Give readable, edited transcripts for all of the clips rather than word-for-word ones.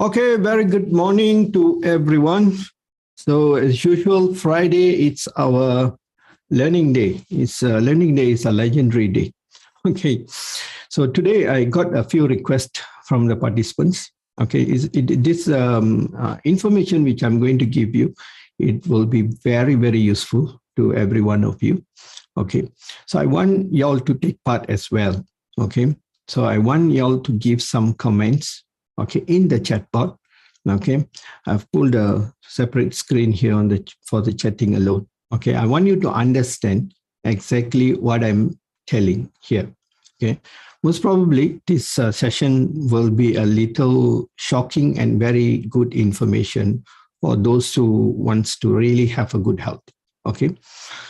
Okay, very good morning to everyone. So as usual, Friday, it's our learning day. Learning day is a legendary day. Okay, so today I got a few requests from the participants. Okay, this information which I'm going to give you, it will be very, very useful to every one of you. Okay, so I want y'all to take part as well. Okay, so I want y'all to give some comments. Okay, in the chat box. Okay, I've pulled a separate screen here for the chatting alone. Okay, I want you to understand exactly what I'm telling here. Okay, most probably this session will be a little shocking and very good information for those who wants to really have a good health. Okay,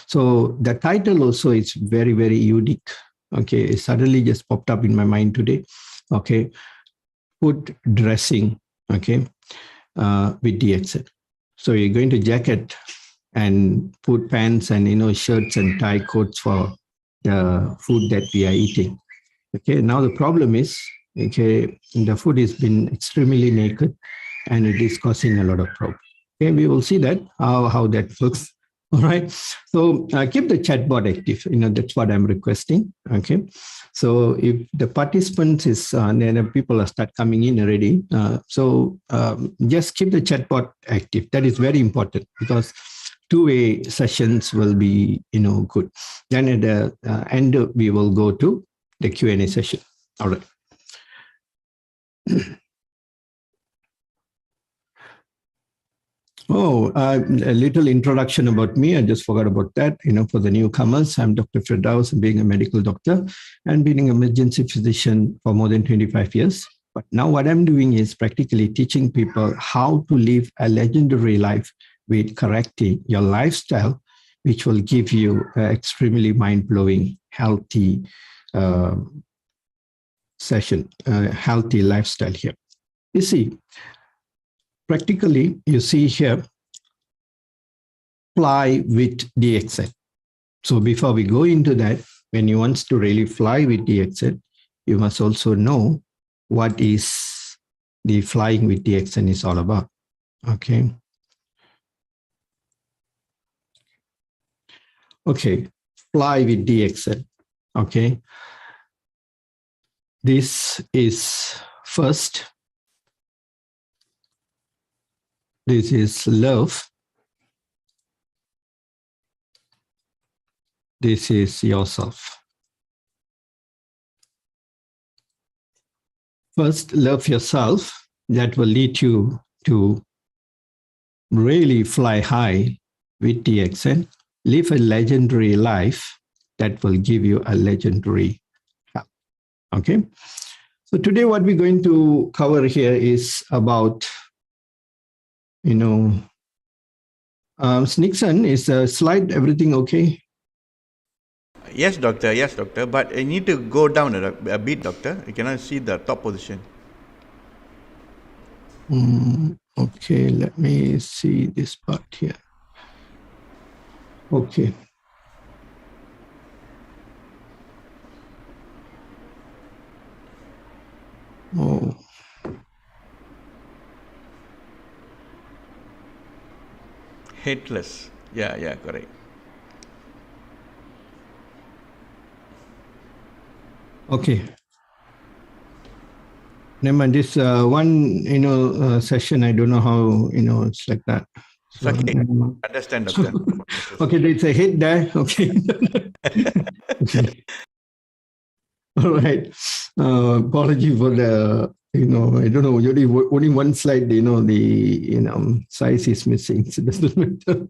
so the title also is very, very unique. Okay, it suddenly just popped up in my mind today. Okay, food dressing. Okay, with DXL. So you're going to jacket and put pants and shirts and tie coats for the food that we are eating. Okay, now the problem is, okay, the food has been extremely naked and it is causing a lot of problems. Okay, we will see that how that works. All right. So keep the chat board active. That's what I'm requesting. Okay. So if the participants then people are start coming in already. So just keep the chat board active. That is very important because two-way sessions will be, good. Then at the end, we will go to the Q&A session. All right. Oh, a little introduction about me. I just forgot about that. For the newcomers, I'm Dr. Firdaus, being a medical doctor and being an emergency physician for more than 25 years. But now what I'm doing is practically teaching people how to live a legendary life with correcting your lifestyle, which will give you an extremely mind-blowing, healthy healthy lifestyle here. You see, practically, you see here, fly with DXL. So before we go into that, when you want to really fly with DXL, you must also know what is the flying with DXL is all about. Okay. Okay, fly with DXL. Okay. This is first. This is love. This is yourself. First, love yourself. That will lead you to really fly high with DXL. Live a legendary life that will give you a legendary health. Okay. So today what we're going to cover here is about, Nixon, is the slide, everything okay? Yes, doctor. Yes, doctor. But I need to go down a bit, doctor. I cannot see the top position. Okay, let me see this part here. Okay. Oh. Headless. Yeah, correct. Okay. Never mind, this one, session, I don't know how, it's like that. So, okay. Understand, doctor. Okay, there's a hit there. Okay. Okay. All right. Apology for the, I don't know, only one slide, the, size is missing. So doesn't matter.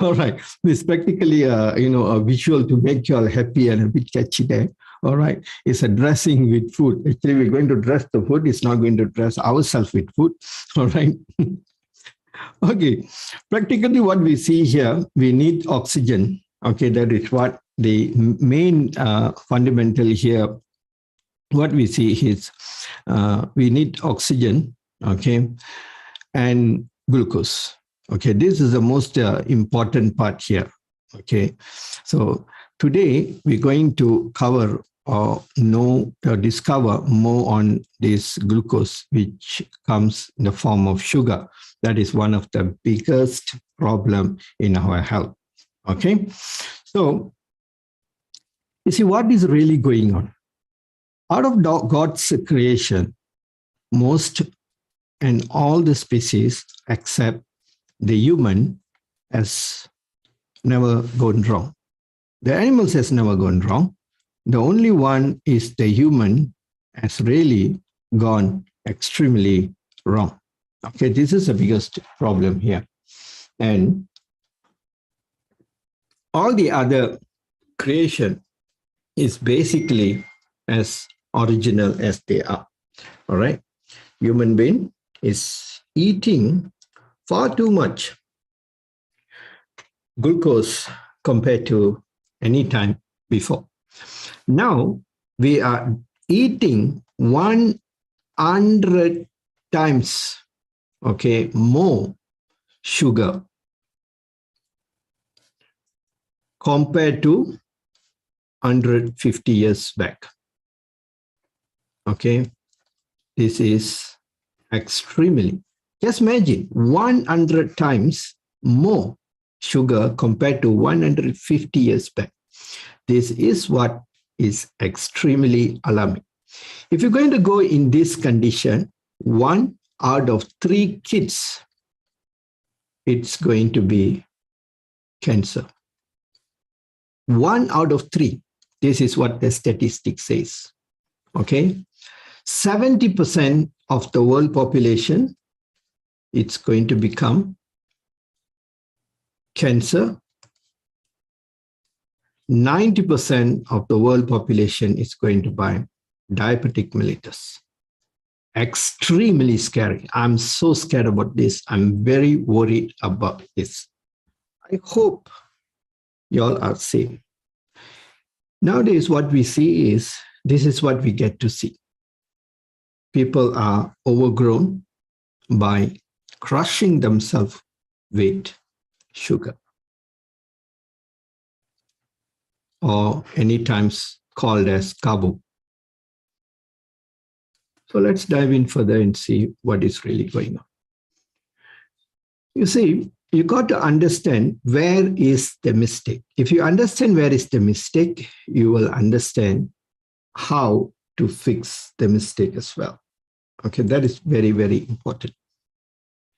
All right. It's practically, a visual to make you all happy and a bit catchy there. All right. It's a dressing with food. Actually, we're going to dress the food. It's not going to dress ourselves with food. All right. Okay. Practically what we see here, we need oxygen. Okay. That is what the main fundamental here. What we see is we need oxygen, okay, and glucose. Okay, this is the most important part here. Okay, so today we're going to cover or know or discover more on this glucose, which comes in the form of sugar. That is one of the biggest problem in our health. Okay, so you see what is really going on. Out of God's creation, most and all the species except the human has never gone wrong. The animals has never gone wrong. The only one is the human has really gone extremely wrong. Okay, this is the biggest problem here. And all the other creation is basically as original as they are. All right. Human being is eating far too much glucose compared to any time before. Now we are eating 100 times, okay, more sugar compared to 150 years back. Okay, this is extremely, just imagine 100 times more sugar compared to 150 years back. This is what is extremely alarming. If you're going to go in this condition, 1 out of 3 kids, it's going to be cancer. 1 out of 3. This is what the statistic says. Okay, 70% of the world population, it's going to become cancer. 90% of the world population is going to buy diabetic mellitus. Extremely scary. I'm so scared about this. I'm very worried about this. I hope y'all are safe. Nowadays, what we see is, this is what we get to see. People are overgrown by crushing themselves with sugar, or any times called as carbo. So let's dive in further and see what is really going on. You see, you got to understand where is the mistake. If you understand where is the mistake, you will understand how to fix the mistake as well. Okay, that is very, very important.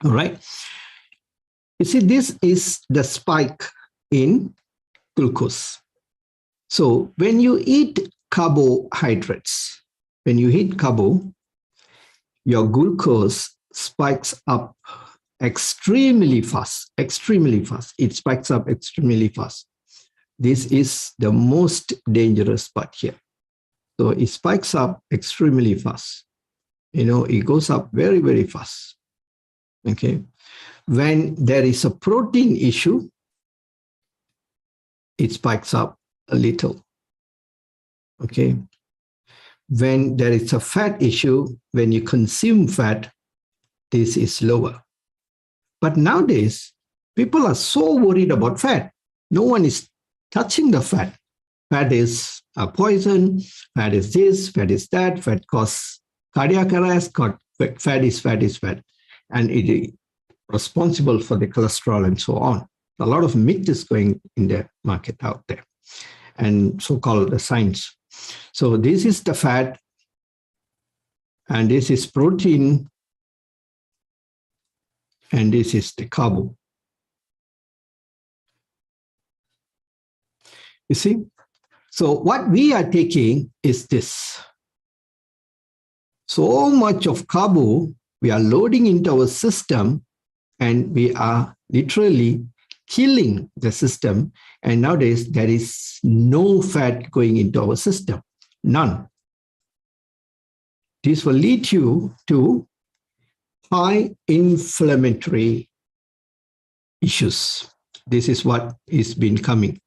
All right. You see, this is the spike in glucose. So when you eat carbohydrates, when you eat carbo, your glucose spikes up extremely fast, extremely fast. It spikes up extremely fast. This is the most dangerous part here. So it spikes up extremely fast. You know, it goes up very, very fast. Okay. When there is a protein issue, it spikes up a little. Okay. When there is a fat issue, when you consume fat, this is lower. But nowadays, people are so worried about fat. No one is touching the fat. Fat is a poison. Fat is this, fat is that. Fat causes cardiac arrest. Fat is fat. And it is responsible for the cholesterol and so on. A lot of myth is going in the market out there, and so-called the science. So this is the fat, and this is protein, and this is the carbo. You see? So what we are taking is this. So much of carbo we are loading into our system, and we are literally killing the system. And nowadays, there is no fat going into our system, none. This will lead you to high inflammatory issues. This is what is been coming.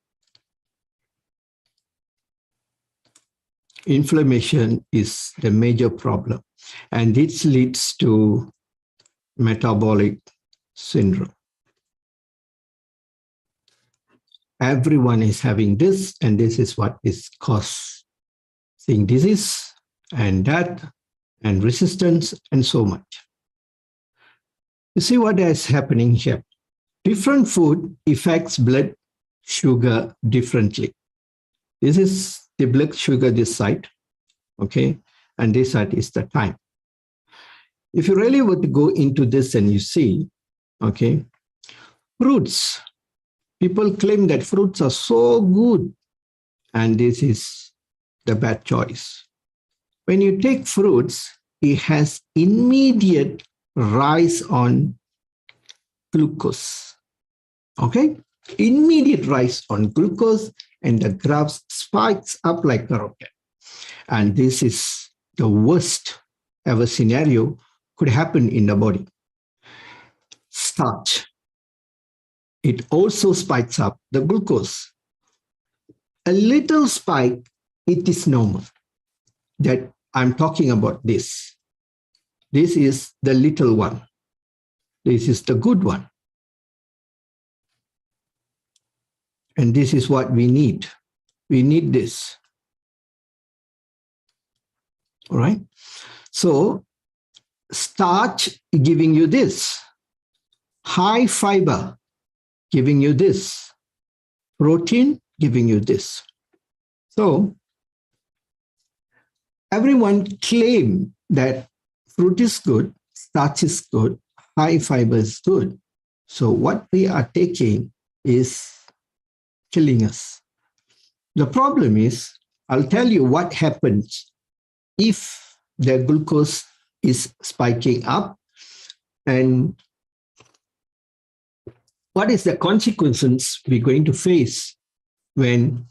Inflammation is the major problem, and this leads to metabolic syndrome. Everyone is having this, and this is what is caused seeing disease and death and resistance and so much. You see what is happening here. Different food affects blood sugar differently. This is the blood sugar this side, okay? And this side is the time. If you really were to go into this and you see, okay, fruits, people claim that fruits are so good, and this is the bad choice. When you take fruits, it has immediate rise on glucose, okay? Immediate rise on glucose, and the graph spikes up like a rocket. And this is the worst ever scenario could happen in the body. Starch, it also spikes up the glucose. A little spike, it is normal. That I'm talking about this. This is the little one. This is the good one. And this is what we need. We need this. All right. So starch giving you this. High fiber giving you this. Protein giving you this. So everyone claim that fruit is good, starch is good, high fiber is good. So what we are taking is killing us. The problem is, I'll tell you what happens if the glucose is spiking up, and what is the consequences we're going to face when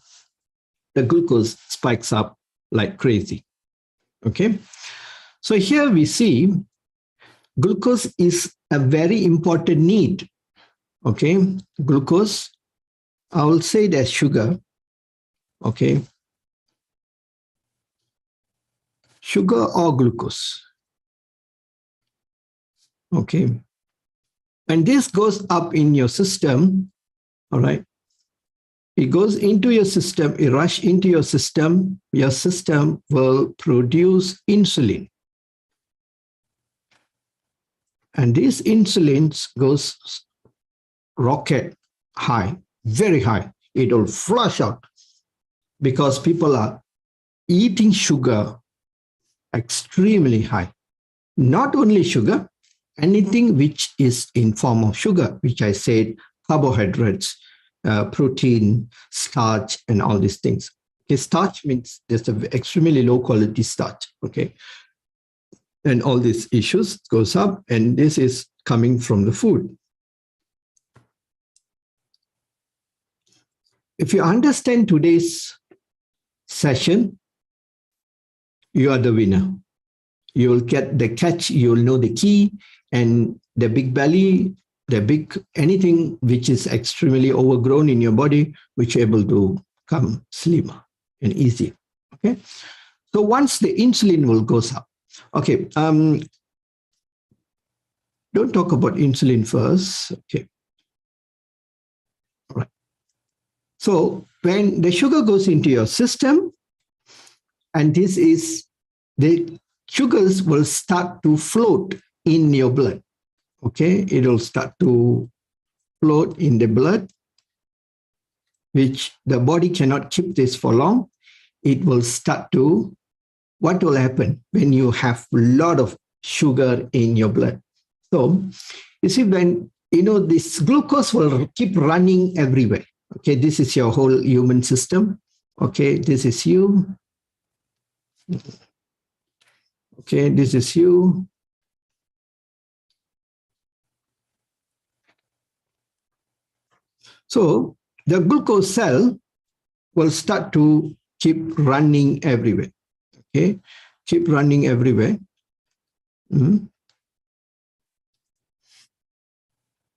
the glucose spikes up like crazy. Okay, so here we see glucose is a very important need. Okay, glucose, I will say that sugar. Okay, sugar or glucose. Okay, and this goes up in your system. All right, it goes into your system, it rushes into your system will produce insulin. And this insulin goes rocket high, very high. It will flush out because people are eating sugar extremely high. Not only sugar, anything which is in form of sugar, which I said, carbohydrates, protein, starch, and all these things. Okay, starch means just an extremely low quality starch. Okay, and all these issues goes up, and this is coming from the food. If you understand today's session, you are the winner. You will get the catch, you will know the key, and the big belly, the big anything which is extremely overgrown in your body, which you're able to come slimmer and easier. Okay, so once the insulin will goes up. Okay, don't talk about insulin first. Okay, all right. So when the sugar goes into your system, and this is the sugars will start to float in your blood. Okay, it will start to float in the blood, which the body cannot keep this for long. It will start to, what will happen when you have a lot of sugar in your blood? So you see, when, you know, this glucose will keep running everywhere. Okay, this is your whole human system. Okay, this is you. Okay, this is you. So the glucose cell will start to keep running everywhere. Okay, keep running everywhere. And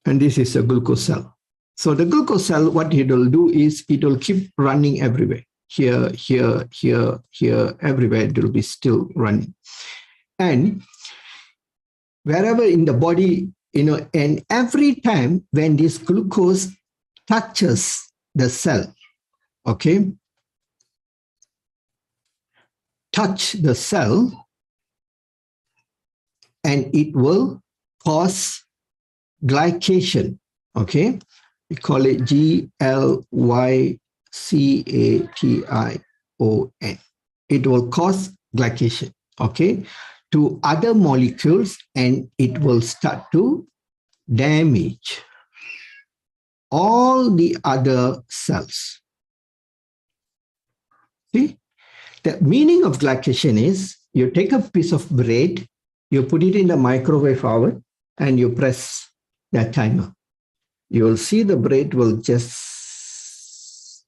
this is a glucose cell. So the glucose cell, what it will do is it will keep running everywhere. Here, here, here, here, everywhere it will be still running. And wherever in the body, you know, and every time when this glucose touches the cell, okay, touch the cell and it will cause glycation. Okay, we call it glycation. It will cause glycation, okay, to other molecules, and it will start to damage all the other cells. See, the meaning of glycation is you take a piece of bread, you put it in the microwave oven, and you press that timer. You will see the bread will just,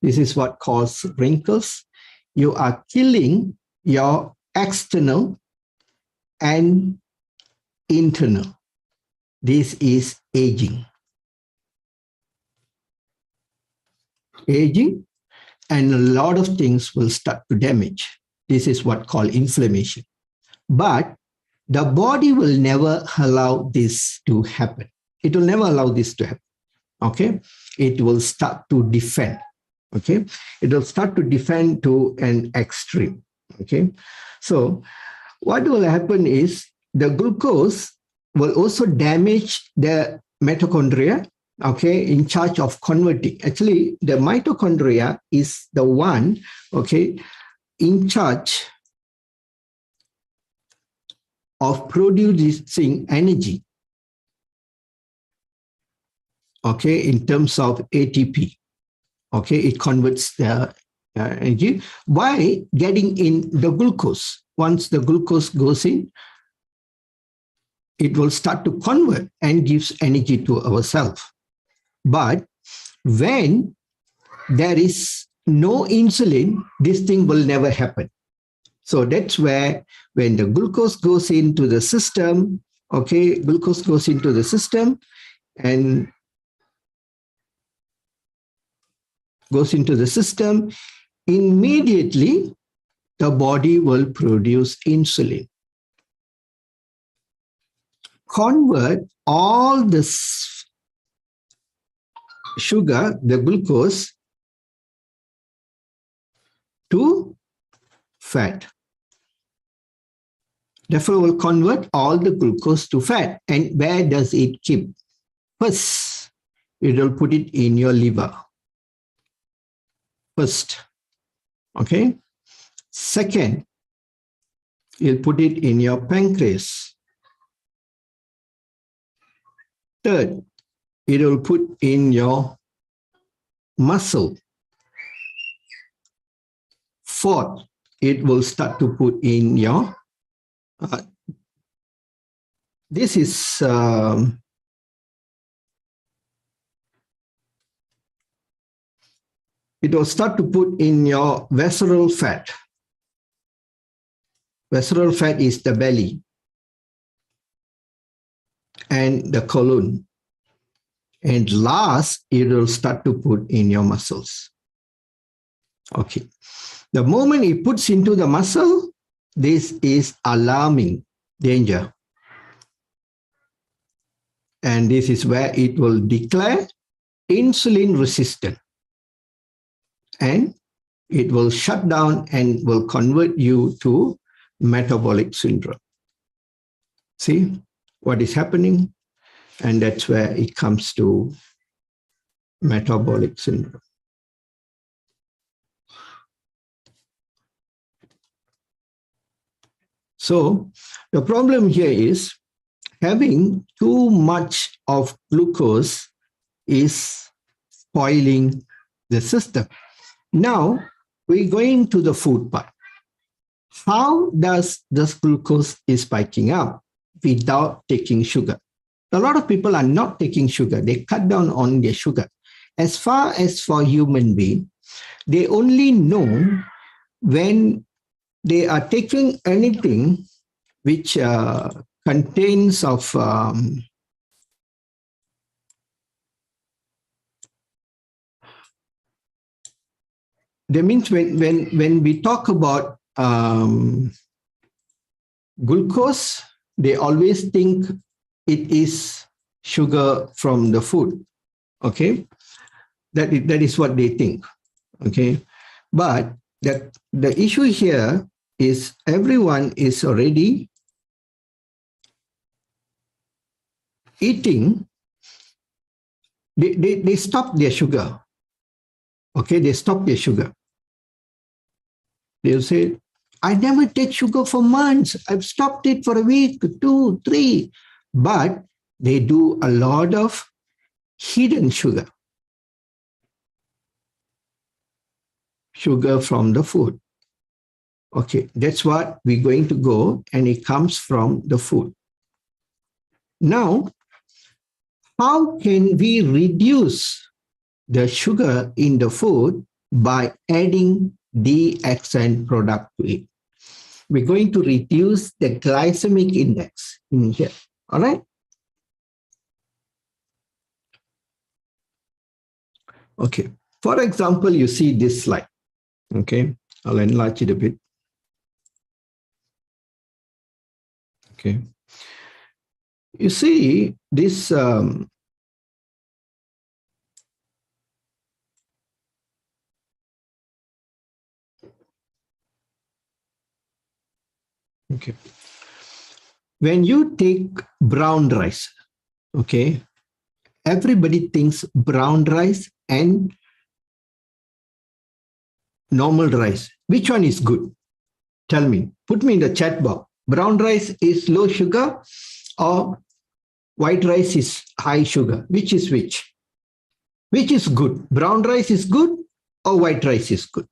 this is what causes wrinkles. You are killing your external and internal. This is aging. Aging, and a lot of things will start to damage. This is what called inflammation. But the body will never allow this to happen. It will never allow this to happen. Okay? It will start to defend. Okay? It will start to defend to an extreme. Okay? So what will happen is the glucose will also damage the mitochondria, okay, in charge of converting. Actually, the mitochondria is the one, okay, in charge of producing energy, okay, in terms of ATP. Okay, it converts the energy by getting in the glucose. Once the glucose goes in, it will start to convert and gives energy to ourselves. But when there is no insulin, this thing will never happen. So that's where when the glucose goes into the system, okay, glucose goes into the system and goes into the system, immediately the body will produce insulin. Convert all this sugar, the glucose, to fat. Therefore, will convert all the glucose to fat. And where does it keep? First, it will put it in your liver. First, okay. Second, you'll put it in your pancreas. Third, it will put in your muscle. Fourth, it will start to put in your, this is, it will start to put in your visceral fat. Visceral fat is the belly and the colon. And last, it will start to put in your muscles. Okay. The moment it puts into the muscle, this is alarming danger. And this is where it will declare insulin resistant. And it will shut down and will convert you to metabolic syndrome. See what is happening? And that's where it comes to metabolic syndrome. So the problem here is having too much of glucose is spoiling the system. Now we're going to the food part. How does this glucose is spiking up without taking sugar? A lot of people are not taking sugar. They cut down on their sugar. As far as for human being, they only know when they are taking anything which contains of that means when we talk about glucose, they always think it is sugar from the food. Okay, that is what they think. Okay, but that the issue here is everyone is already eating. They stop their sugar. Okay, they stop their sugar. They'll say, I never take sugar for months. I've stopped it for a week, 2, 3. But they do a lot of hidden sugar. Sugar from the food. Okay, that's what we're going to go, and it comes from the food. Now, how can we reduce the sugar in the food by adding DXN product to it? We're going to reduce the glycemic index in here. All right? Okay. For example, you see this slide. Okay. I'll enlarge it a bit. Okay. You see this okay. When you take brown rice, okay, everybody thinks brown rice and normal rice. Which one is good? Tell me. Put me in the chat box. Brown rice is low sugar or white rice is high sugar? Which is which? Which is good? Brown rice is good or white rice is good?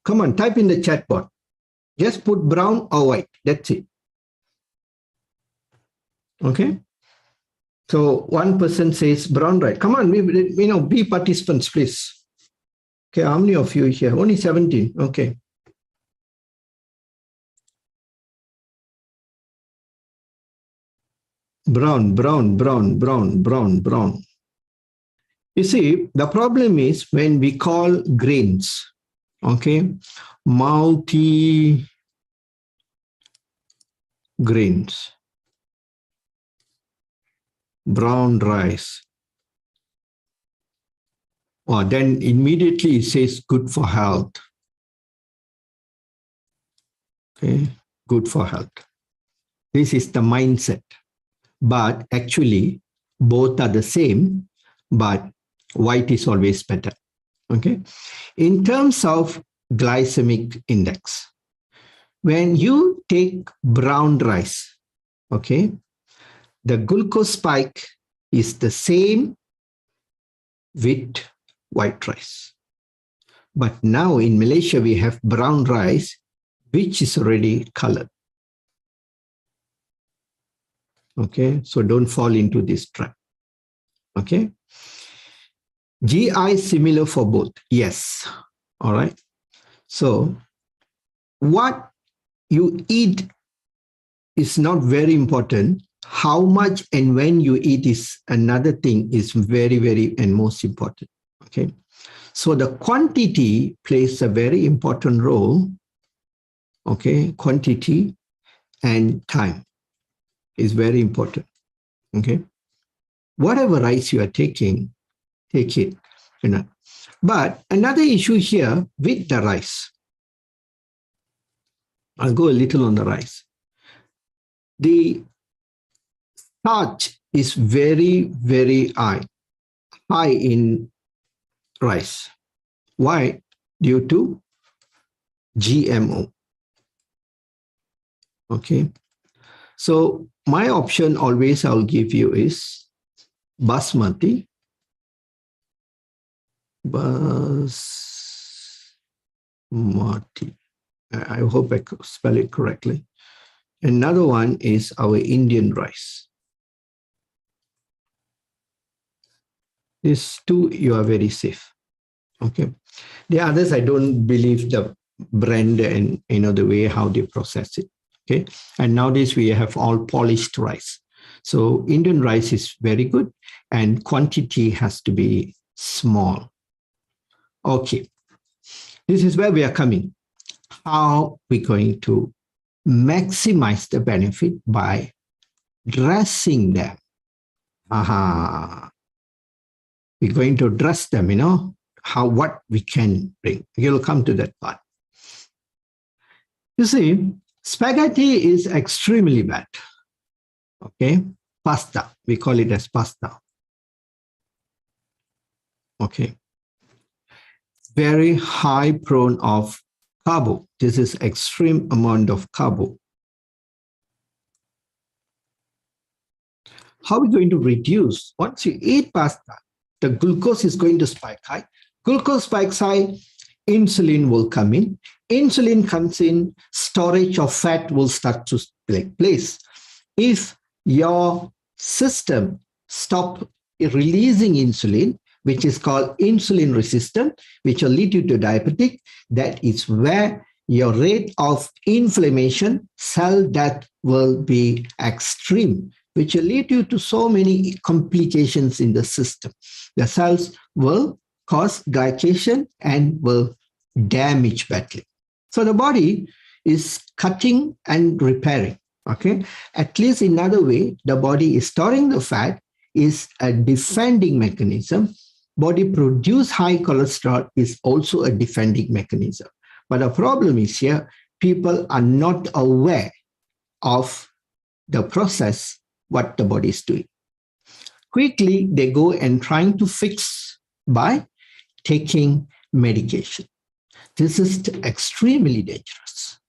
Come on, type in the chat box. Just put brown or white. That's it. Okay. So one person says brown rice. Come on, be participants, please. Okay, how many of you here? Only 17. Okay. Brown. You see, the problem is when we call grains, okay, multi grains, brown rice, or then immediately it says good for health. Okay, good for health. This is the mindset. But actually, both are the same, but white is always better. Okay. In terms of glycemic index, when you take brown rice, okay, the glucose spike is the same with white rice. But now in Malaysia, we have brown rice, which is already colored. Okay, so don't fall into this trap. Okay. GI similar for both. Yes. All right. So what you eat is not very important. How much and when you eat is another thing, is very, very and most important. Okay. So the quantity plays a very important role. Okay. Quantity and time is very important. Okay. Whatever rice you are taking, take it. You know. But another issue here with the rice, I'll go a little on the rice. The starch is very, very high in rice. Why? Due to GMO. Okay. So my option always I'll give you is basmati. Basmati. I hope I spell it correctly. Another one is our Indian rice. These two, you are very safe. Okay. The others, I don't believe the brand and the way how they process it. Okay. And nowadays we have all polished rice. So Indian rice is very good and quantity has to be small. Okay. This is where we are coming. How we're going to maximize the benefit by dressing them. We're going to dress them, what we can bring. You'll come to that part. You see, spaghetti is extremely bad. Okay, pasta, we call it as pasta. Okay, very high prone of carbo. This is extreme amount of carbo. How are we going to reduce? Once you eat pasta, the glucose is going to spike high. Glucose spikes high, insulin will come in. Insulin comes in, storage of fat will start to take place. If your system stops releasing insulin, which is called insulin resistant, which will lead you to diabetic, that is where your rate of inflammation, cell death will be extreme, which will lead you to so many complications in the system. The cells will cause glycation and will damage badly. So the body is cutting and repairing. Okay, at least in another way, the body is storing the fat, is a defending mechanism. Body produce high cholesterol is also a defending mechanism. But the problem is here, people are not aware of the process, what the body is doing. Quickly, they go and trying to fix by taking medication. This is extremely dangerous.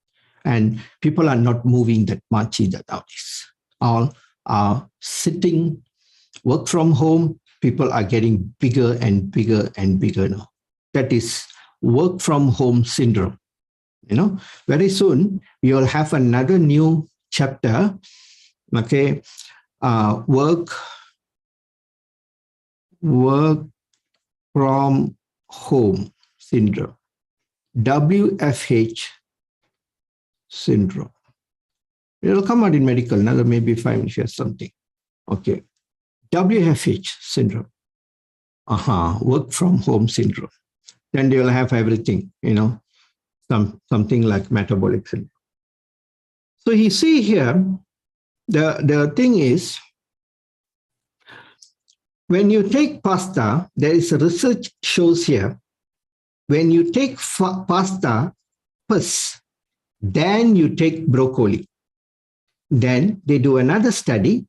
And people are not moving that much either nowadays. All are sitting, work from home. People are getting bigger and bigger and bigger now. That is work from home syndrome. You know, very soon we will have another new chapter. Okay, work from home syndrome, WFH syndrome. It will come out in medical, another maybe 5 minutes or something. Okay, WFH syndrome. Work from home syndrome. Then they will have everything, you know, something like metabolic syndrome. So you see here, the thing is, when you take pasta, there is a research shows here, when you take pasta first, then you take broccoli. Then they do another study,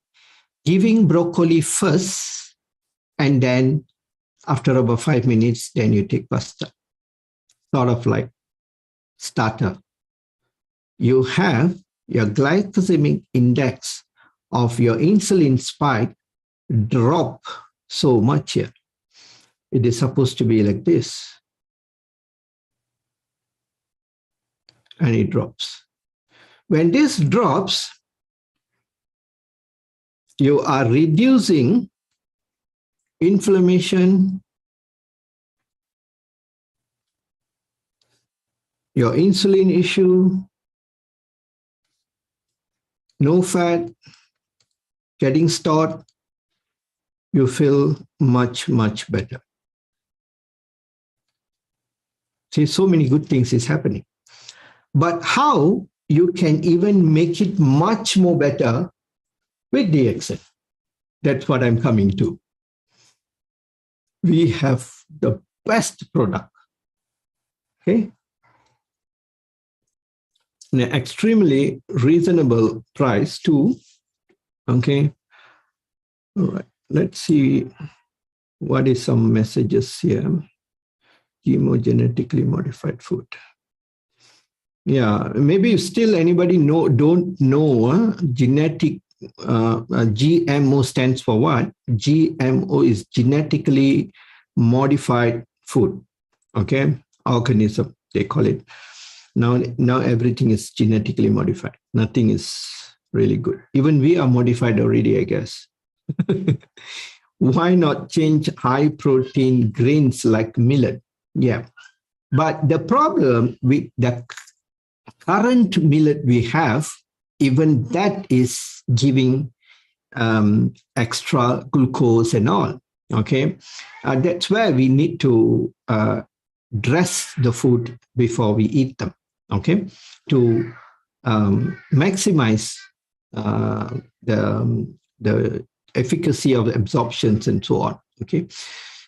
giving broccoli first, and then after about 5 minutes, then you take pasta. Sort of like starter. You have your glycemic index of your insulin spike drop so much here. It is supposed to be like this. And it drops. When this drops, you are reducing inflammation, your insulin issue, no fat, getting stored, you feel much, much better. See, so many good things is happening. But how you can even make it much more better with DXN? That's what I'm coming to. We have the best product, okay? An extremely reasonable price too, okay? All right, let's see what is some messages here. Chemogenetically modified food. Yeah, maybe still anybody don't know genetic, GMO stands for what? GMO is genetically modified food, okay? Organism, they call it. Now everything is genetically modified. Nothing is really good. Even we are modified already, I guess. Why not change high protein grains like millet? Yeah, but the problem with the current millet we have, even that is giving extra glucose and all, okay? That's where we need to dress the food before we eat them, okay? To maximize the efficacy of the absorptions and so on, okay?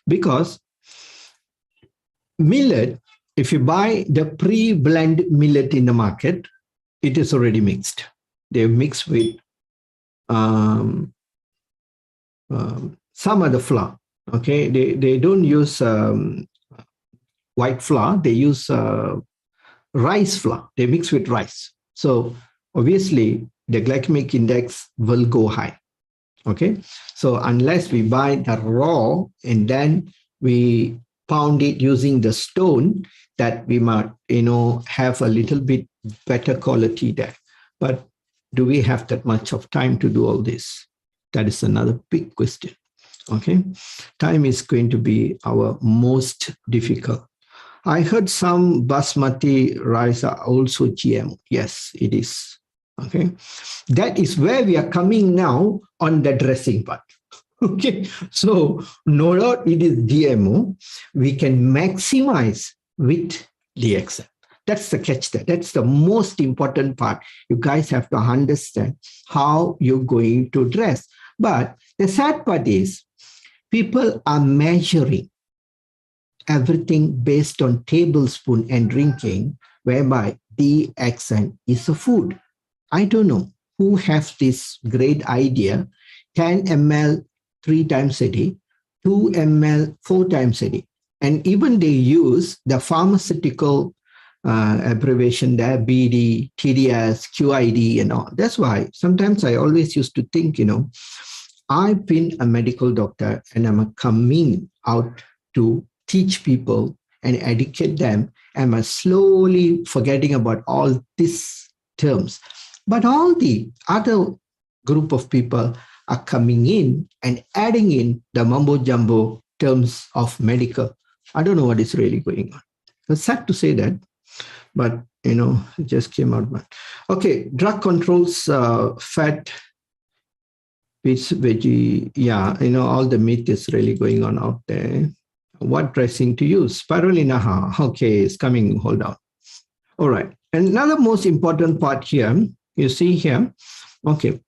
Because millet, if you buy the pre-blend millet in the market, it is already mixed. They're mixed with um, some other flour. Okay, they don't use white flour. They use rice flour. They mix with rice. So obviously the glycemic index will go high. Okay, so unless we buy the raw and then we pound it using the stone, that we might, have a little bit better quality there. But do we have that much of time to do all this? That is another big question. Okay, time is going to be our most difficult. I heard some basmati rice are also GMO. Yes, it is. Okay, that is where we are coming now on the dressing part. Okay, so no doubt it is GMO. We can maximize with DXL. That's the catch there. That's the most important part. You guys have to understand how you're going to dress. But the sad part is people are measuring everything based on tablespoon and drinking, whereby DXN is a food. I don't know who has this great idea, 10 ml 3 times a day, 2 ml 4 times a day. And even they use the pharmaceutical abbreviation there, BD, TDS, QID, and all. That's why sometimes I always used to think, I've been a medical doctor and I'm coming out to teach people and educate them. And I'm slowly forgetting about all these terms. But all the other group of people are coming in and adding in the mumbo jumbo terms of medical. I don't know what is really going on. It's sad to say that, but it just came out. Okay, drug controls, fat, fish, veggie. Yeah, all the meat is really going on out there. What dressing to use? Spirulina. Okay, it's coming. Hold on. All right. Another most important part here, you see here. Okay.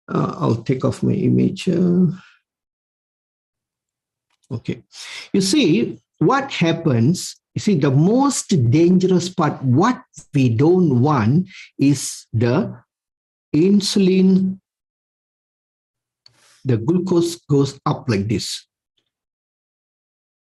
I'll take off my image. Okay. You see what happens. You see, the most dangerous part, what we don't want is the insulin, the glucose goes up like this.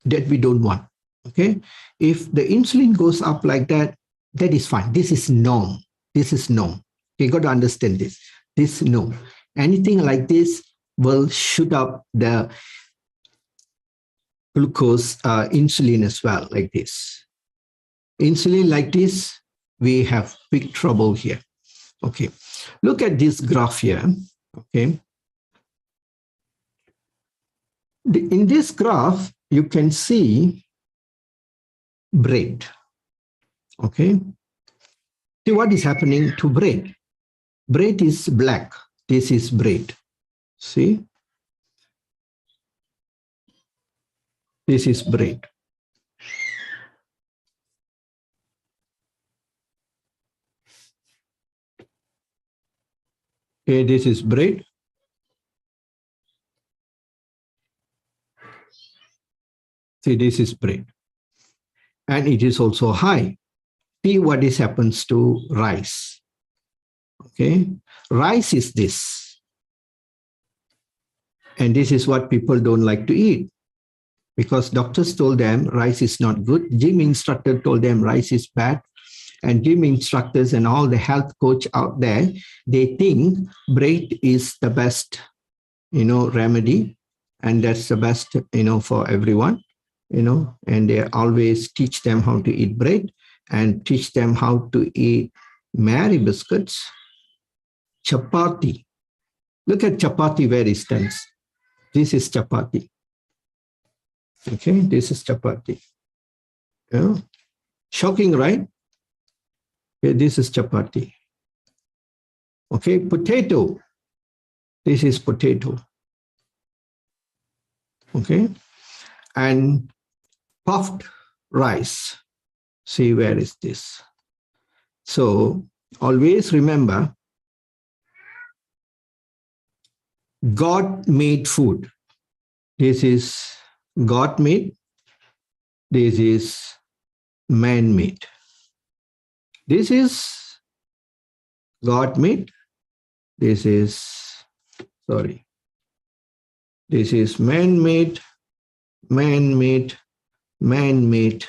That we don't want. Okay. If the insulin goes up like that, that is fine. This is norm. This is norm. You got to understand this. This norm. Anything like this will shoot up the glucose, insulin as well, like this. Insulin like this, we have big trouble here. Okay. Look at this graph here. Okay. In this graph, you can see bread. Okay. See what is happening to bread. Bread is black. This is bread. See? This is bread. Okay, this is bread. See, this is bread. And it is also high. See what this happens to rice. Okay, rice is this. And this is what people don't like to eat. Because doctors told them rice is not good. Gym instructor told them rice is bad. And gym instructors and all the health coach out there, they think bread is the best, remedy. And that's the best, for everyone, and they always teach them how to eat bread and teach them how to eat Mary biscuits, chapati. Look at chapati where it stands. This is chapati. Okay, this is chapati. Yeah. Shocking, right? Okay, this is chapati. Okay, potato. This is potato. Okay, and puffed rice. See, where is this? So always remember, God made food. This is God made. This is man-made. This is God-made. This is man-made, man-made, man-made,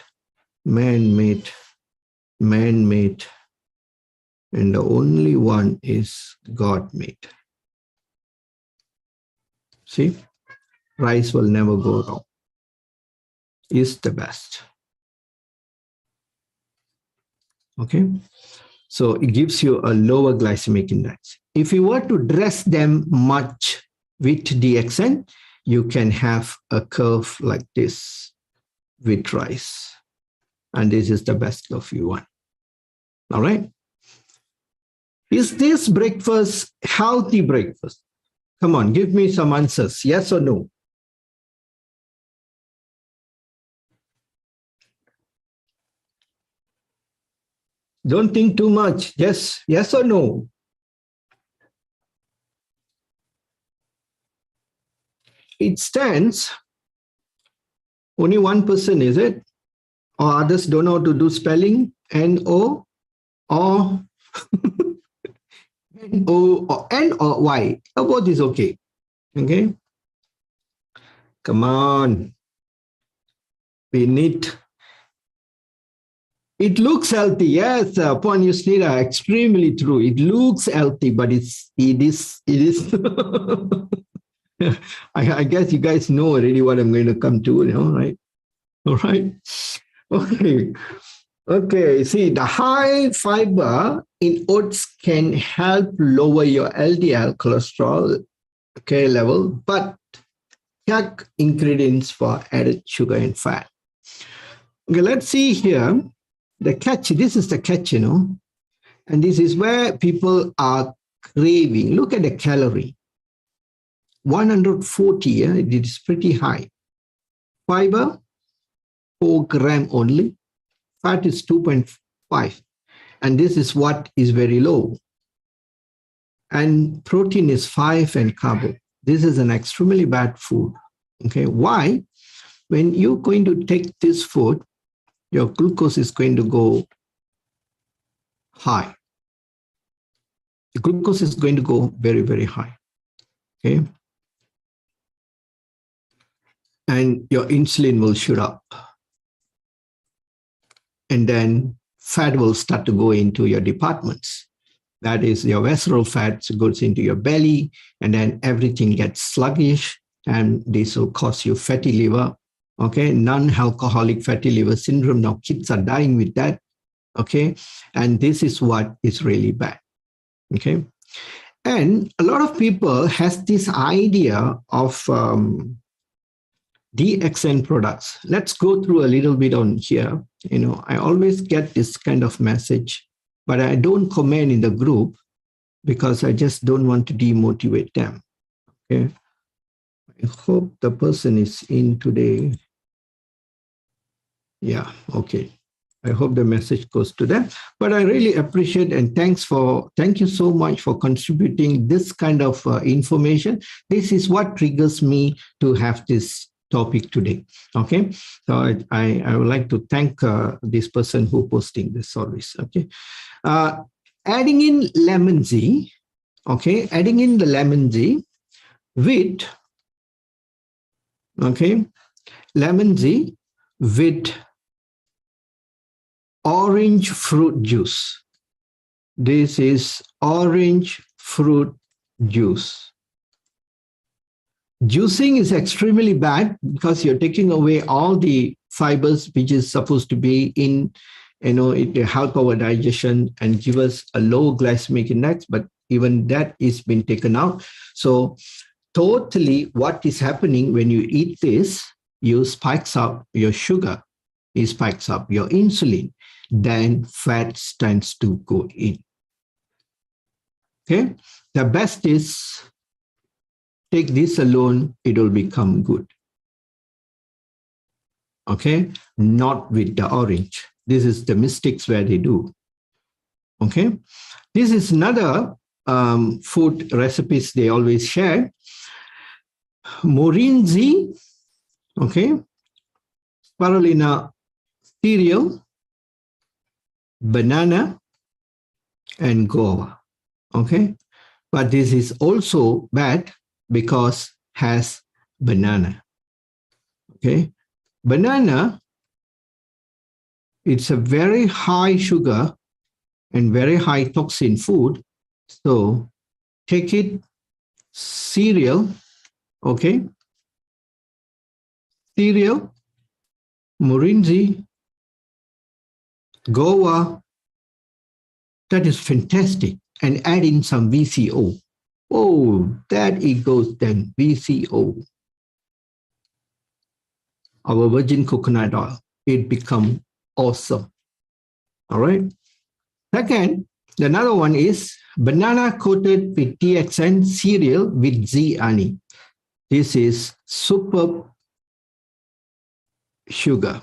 man-made, man-made, and the only one is God-made. See, rice will never go wrong. Is the best. Okay, so it gives you a lower glycemic index. If you were to dress them much with DXN, you can have a curve like this with rice. And this is the best curve you want. All right. Is this breakfast healthy breakfast? Come on, give me some answers. Yes or no? Don't think too much. Yes or no? It stands. Only one person, is it? Or others don't know how to do spelling? N-O or N-O or N or Y? Both is okay. Okay. Come on. We need. It looks healthy. Yes, upon you see that, extremely true. It looks healthy, but it is. I guess you guys know already what I'm going to come to, right? All right. Okay. See, the high fiber in oats can help lower your LDL cholesterol, level, but check ingredients for added sugar and fat. Okay, let's see here. The catch, this is the catch, and this is where people are craving. Look at the calorie. 140, it is pretty high. Fiber, 4 grams only. Fat is 2.5. And this is what is very low. And protein is 5 and carbo. This is an extremely bad food. Okay, why? When you're going to take this food, your glucose is going to go high. The glucose is going to go very, very high. Okay. And your insulin will shoot up. And then fat will start to go into your departments. That is, your visceral fat goes into your belly, and then everything gets sluggish, and this will cause you fatty liver. Okay, non-alcoholic fatty liver syndrome. Now kids are dying with that. Okay, and this is what is really bad. Okay, and a lot of people has this idea of DXN products. Let's go through a little bit on here. I always get this kind of message, but I don't comment in the group because I just don't want to demotivate them. Okay, I hope the person is in today. Yeah, okay. I hope the message goes to them. But I really appreciate and thank you so much for contributing this kind of information. This is what triggers me to have this topic today. Okay, so I would like to thank this person who posting this always. Okay, adding in lemon Z. Okay, adding in the lemon Z with lemon Z with orange fruit juice. This is orange fruit juice. Juicing is extremely bad because you're taking away all the fibers which is supposed to be in, it help our digestion and give us a low glycemic index, but even that is been taken out. So totally what is happening when you eat this, you spikes up your sugar, it spikes up your insulin, then fat tends to go in. Okay, the best is take this alone, it will become good. Okay, not with the orange. This is the mistakes where they do. Okay, this is another food recipes they always share. Morinzi, okay, spirulina cereal, banana, and guava. Okay, but this is also bad because has banana. Okay, banana, it's a very high sugar and very high toxin food. So take it cereal, okay, cereal, morinzi, guava, that is fantastic. And add in some VCO. Oh, that it goes then, VCO. Our virgin coconut oil, it become awesome. All right. Second, another one is banana coated with TXN cereal with Z-honey. This is superb sugar,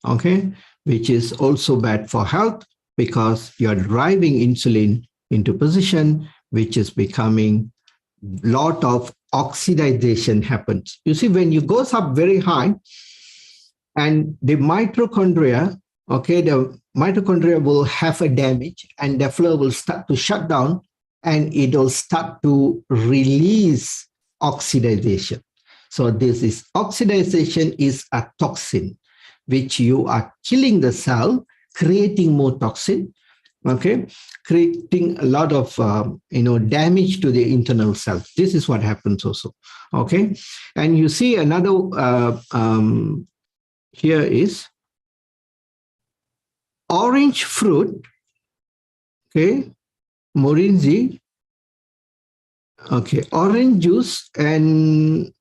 okay, which is also bad for health because you're driving insulin into position, which is becoming lot of oxidation happens. You see, when you goes up very high and the mitochondria, okay, the mitochondria will have a damage and the flow will start to shut down and it will start to release oxidation. So this is oxidation is a toxin, which you are killing the cell, creating more toxin, okay, creating a lot of damage to the internal cell. This is what happens also, okay. And you see another here is orange fruit, okay, morinzi, okay, orange juice and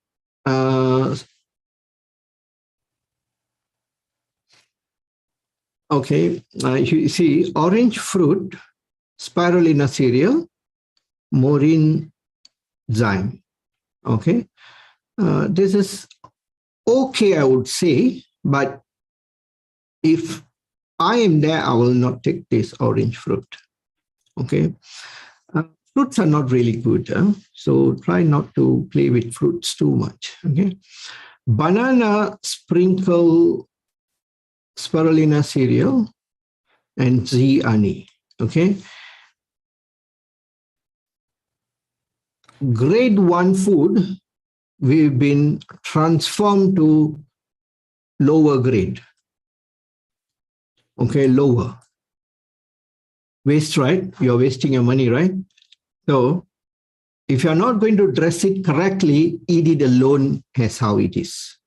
okay, you see orange fruit, spirulina cereal, morinzyme. Okay, this is okay, I would say, but if I am there, I will not take this orange fruit. Okay, fruits are not really good, so try not to play with fruits too much. Okay, banana sprinkle spirulina cereal and Z-honey. Okay, grade 1 food, we've been transformed to lower grade. Okay, lower. Waste, right? You're wasting your money, right? So if you're not going to dress it correctly, eat it alone as how it is.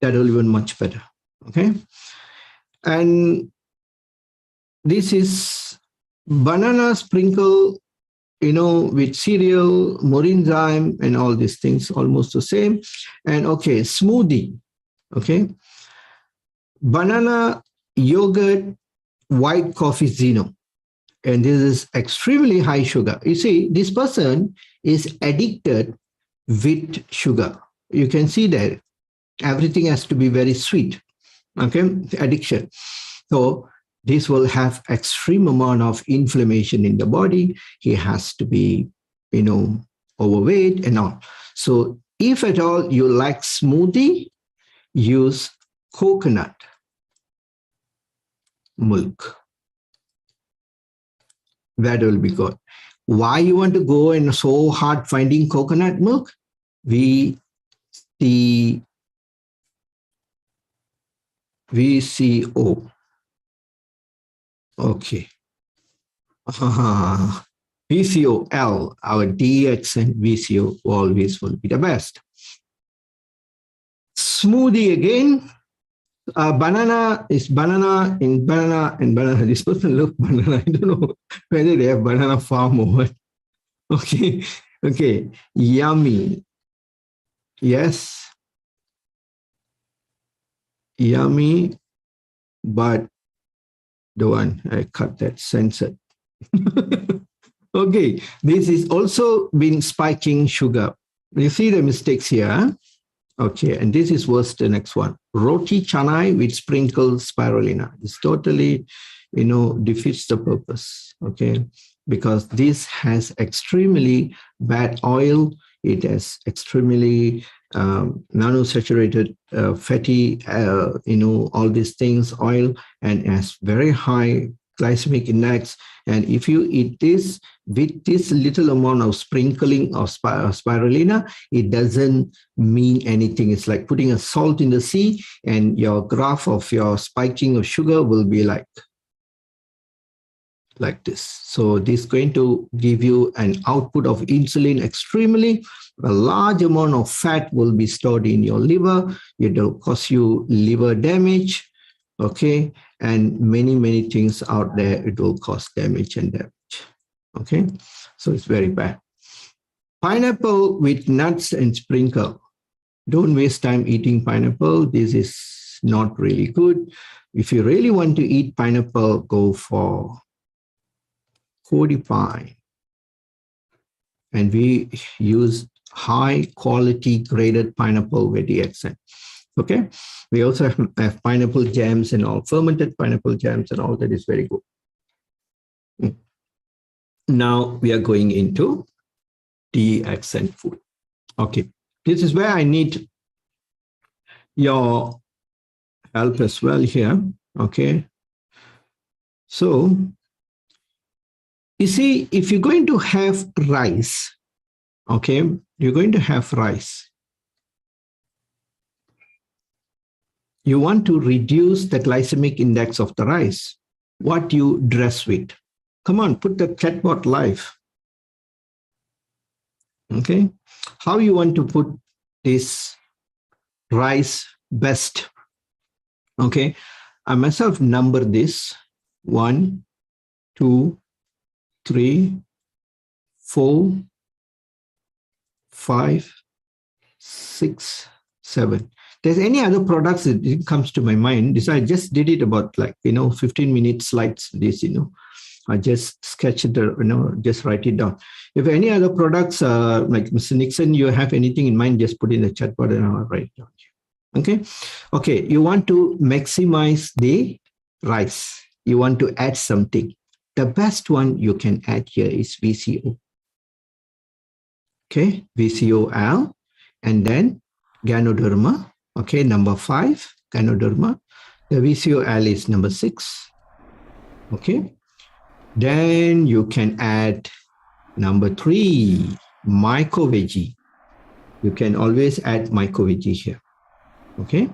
That will be even much better. Okay. And this is banana sprinkle, with cereal, morinzyme, and all these things, almost the same. And okay, smoothie. Okay. Banana, yogurt, white coffee zero. And this is extremely high sugar. You see, this person is addicted with sugar. You can see that everything has to be very sweet. Okay, addiction. So this will have extreme amount of inflammation in the body. He has to be, overweight and all. So if at all you like smoothie, use coconut milk. That will be good. Why you want to go and so hard finding coconut milk? VCO. Okay. VCOL, our DX and VCO always will be the best. Smoothie again. Banana is banana and banana and banana. This person loves banana. I don't know whether they have banana farm or what. Okay. Okay. Yummy. Yes. Yummy, but the one I cut that censored. Okay, this is also been spiking sugar. You see the mistakes here. Huh? Okay, and this is worse, the next one. Roti canai with sprinkled spirulina. It's totally, defeats the purpose. Okay, because this has extremely bad oil, It has extremely nanosaturated fatty, all these things, oil, and has very high glycemic index. And if you eat this with this little amount of sprinkling of spirulina, it doesn't mean anything. It's like putting a salt in the sea, and your graph of your spiking of sugar will be like this. So this is going to give you an output of insulin extremely. A large amount of fat will be stored in your liver. It will cause you liver damage. Okay. And many things out there, it will cause damage and damage. Okay. So it's very bad. Pineapple with nuts and sprinkle. Don't waste time eating pineapple. This is not really good. If you really want to eat pineapple, go for Codipine. And we use high quality graded pineapple with DXN. Okay. We also have pineapple jams and all, fermented pineapple jams and all. That is very good. Now we are going into DXN food. Okay. This is where I need your help as well here. Okay. So you see, if you're going to have rice, okay, you're going to have rice. You want to reduce the glycemic index of the rice. What you dress with? Come on, put the chatbot live. Okay, how you want to put this rice best? Okay, I myself number this 1, 2, 3, 4, 5, 6, 7. There's any other products that comes to my mind. This I just did it about 15-minute slides. This I just sketch it, just write it down. If any other products, like Mr. Nixon, you have anything in mind, just put in the chat bar and I'll write it down. Okay. Okay. You want to maximize the rice. You want to add something. The best one you can add here is VCO. Okay, VCOL, and then Ganoderma. Okay, number 5, Ganoderma. The VCOL is number 6. Okay, then you can add number 3, Myco-Veggie. You can always add Myco-Veggie here. Okay.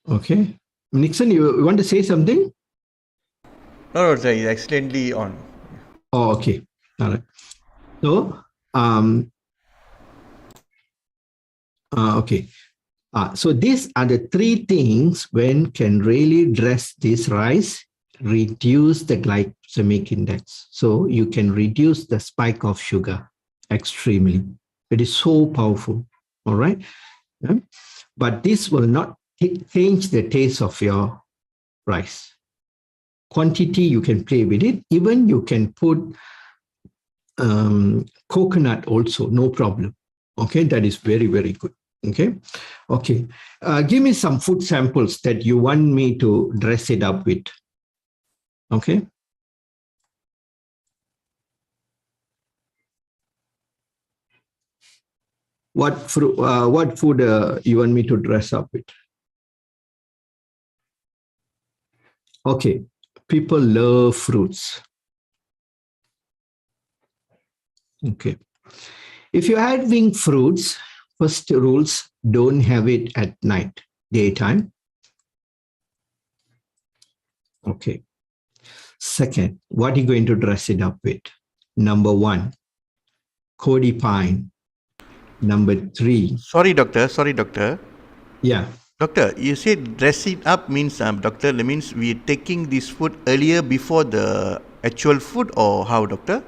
Okay. Nixon, you want to say something? No, sir, it's excellently on. Oh, okay. All right. So, okay. So these are the 3 things when can really dress this rice, reduce the glycemic index. So you can reduce the spike of sugar extremely. It is so powerful. All right. Yeah? But this will not change the taste of your rice. Quantity, you can play with it. Even you can put coconut also, no problem. Okay, that is very, very good. Okay, okay. Give me some food samples that you want me to dress it up with. Okay. What fruit? What food you want me to dress up with? Okay. People love fruits. Okay. If you're having fruits, first rules, don't have it at night, daytime. Okay. Second, what are you going to dress it up with? Number 1, Codipine. Number 3. Sorry, doctor. Yeah. Doctor, you said dress it up means, doctor, that means we're taking this food earlier before the actual food, or how, doctor?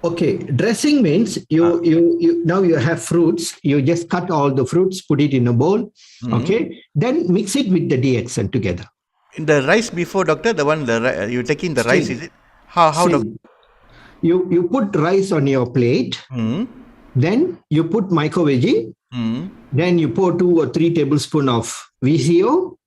Okay, dressing means you now you have fruits. You just cut all the fruits, put it in a bowl. Okay, then mix it with the DXN together. The rice before, doctor, the one you're taking the rice, is it? How doctor? You put rice on your plate. Then you put Myco-Veggie. Then you pour 2 or 3 tablespoons of VCO.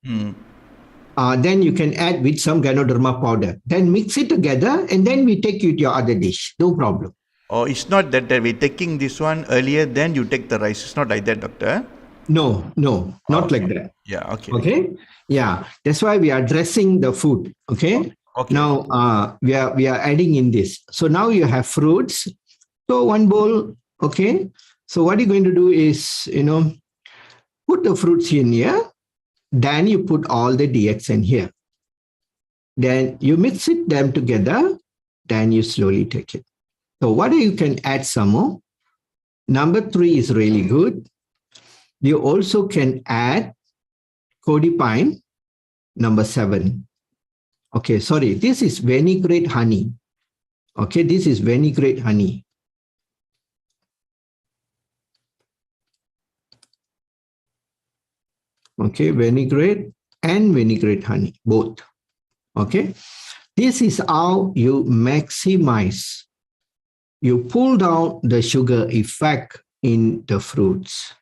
Then you can add with some Ganoderma powder. Then mix it together and then we take you to your other dish. No problem. Or it's not that we're taking this one earlier, then you take the rice. It's not like that, doctor. No, not like Okay. that. Yeah, okay. Okay. Yeah. That's why we are dressing the food. Okay. Okay. Now we are adding in this. So now you have fruits. So one bowl. Okay. So what you're going to do is, put the fruits in here. Then you put all the DXN here. Then you mix it them together. Then you slowly take it. So what you can add some more. Number 3 is really good. You also can add codipine, number 7. Okay, sorry, this is vinaigrette honey. Okay, this is vinaigrette honey. Okay, vinaigrette and vinaigrette honey, both. Okay, this is how you maximize. You pull down the sugar effect in the fruits.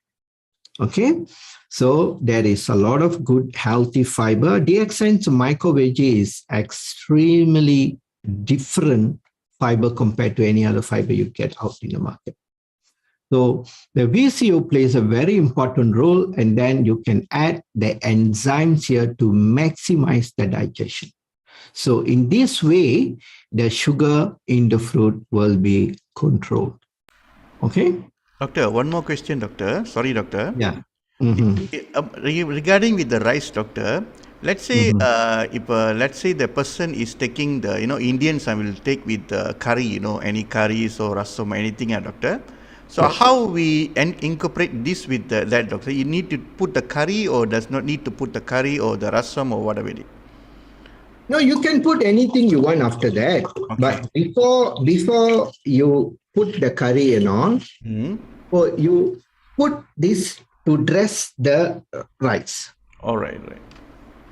Okay, so there is a lot of good healthy fiber. DXN's micro-veggie is extremely different fiber compared to any other fiber you get out in the market. So the VCO plays a very important role, and then you can add the enzymes here to maximize the digestion. So in this way, the sugar in the fruit will be controlled. Okay? Doctor, one more question, doctor. Sorry, doctor. Yeah. Regarding with the rice, doctor, let's say if let's say the person is taking the Indians I will take with the curry, any curries or rasam, anything, doctor. So how we incorporate this with that, doctor? You need to put the curry or does not need to put the curry or the rasam or whatever it is? No, you can put anything you want after that. Okay. But before you put the curry and all, so you put this to dress the rice. All right.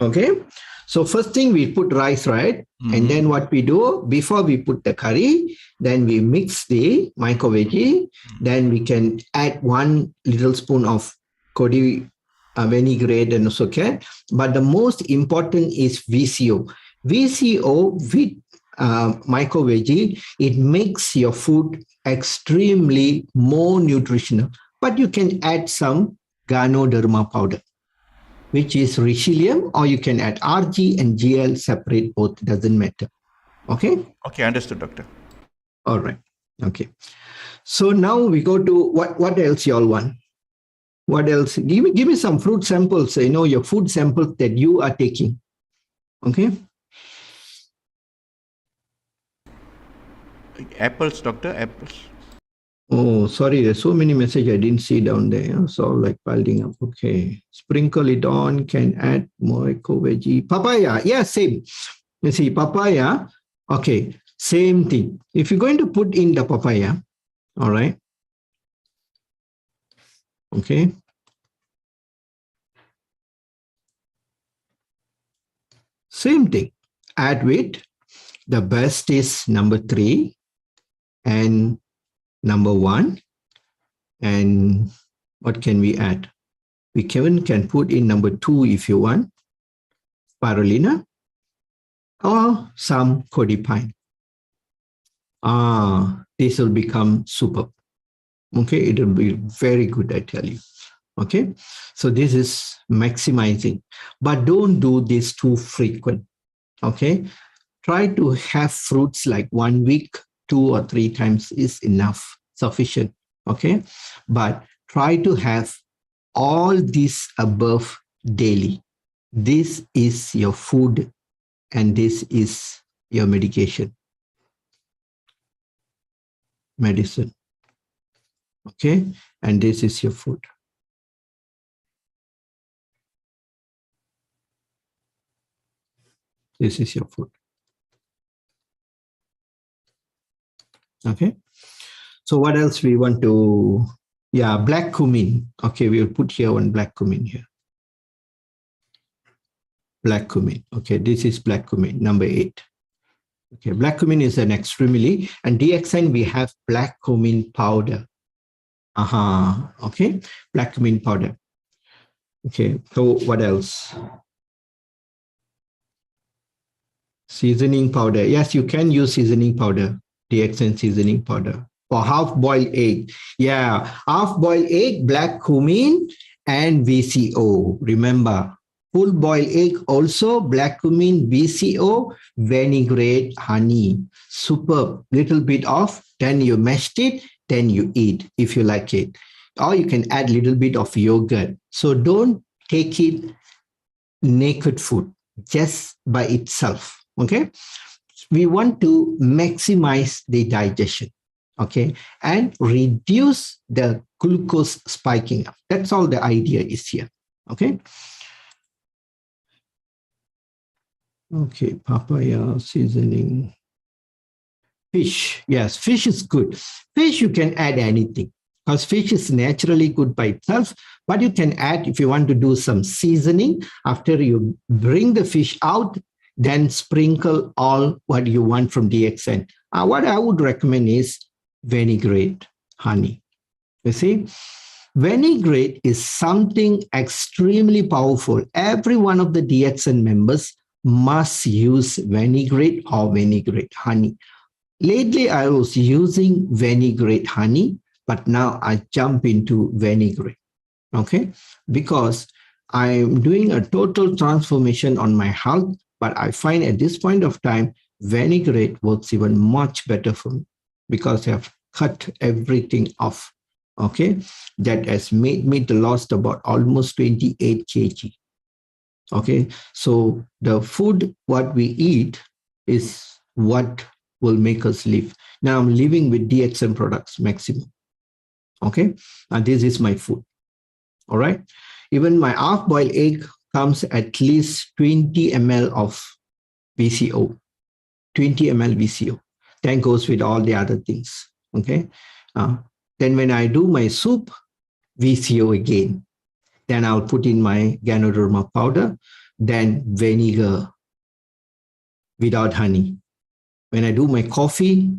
Okay. So first thing we put rice, right? And then what we do, before we put the curry, then we mix the micro-veggie. Then we can add 1 little spoon of Kodi vinaigrette and also can. But the most important is VCO. VCO with micro-veggie, it makes your food extremely more nutritional. But you can add some Ganoderma powder, which is Richelieu, or you can add RG and GL separate, both, doesn't matter. Okay? Okay, understood, doctor. All right. Okay. So now we go to what else you all want? What else? Give me some fruit samples, your food samples that you are taking. Okay? Apples, doctor, apples. Oh, sorry, there's so many messages I didn't see down there. So like piling up. Okay. Sprinkle it on, can add micro-veggie. Papaya, yeah, same. You see, papaya, okay, same thing. If you're going to put in the papaya, all right. Okay. Same thing. Add with, the best is number 3 and number 1. And what can we add? We can put in number 2 if you want, spirulina, or some codipine. This will become superb. Okay, it will be very good, I tell you. Okay, so this is maximizing, but don't do this too frequent. Okay, try to have fruits like 1 week, 2 or 3 times is enough, sufficient. Okay, but try to have all this above daily. This is your food and this is your medicine. Okay, and this is your food. This is your food. Okay, so what else we want to, yeah, black cumin. Okay, we'll put here one black cumin here. Black cumin. Okay, this is black cumin, number 8. Okay, black cumin is an extremely, and DXN we have black cumin powder. Okay, black cumin powder. Okay, so what else? Seasoning powder. Yes, you can use seasoning powder, DXN seasoning powder. For half-boiled egg. Yeah, half-boiled egg, black cumin, and VCO. Remember, full-boiled egg also, black cumin, VCO, vinaigrette, honey. Superb. Little bit of, then you mashed it, then you eat if you like it. Or you can add little bit of yogurt. So don't take it naked food just by itself. Okay, we want to maximize the digestion, okay, and reduce the glucose spiking up. That's all the idea is here. Okay. Okay, papaya seasoning. Fish. Yes, fish is good. Fish, you can add anything because fish is naturally good by itself, but you can add if you want to do some seasoning after you bring the fish out, then sprinkle all what you want from DXN. What I would recommend is vinaigrette honey. You see, vinaigrette is something extremely powerful. Every one of the DXN members must use vinaigrette or vinaigrette honey. Lately, I was using vinaigrette honey, but now I jump into vinaigrette, okay? Because I'm doing a total transformation on my health, but I find at this point of time, vinaigrette works even much better for me because I've cut everything off, okay? That has made me to lost about almost 28 kg, okay? So the food, what we eat is what will make us live. Now I'm living with DXN products maximum, okay? And this is my food, all right? Even my half-boiled egg comes at least 20 ml of VCO, 20 ml VCO. Then goes with all the other things, okay? Then when I do my soup, VCO again. Then I'll put in my Ganoderma powder, then vinegar without honey. When I do my coffee,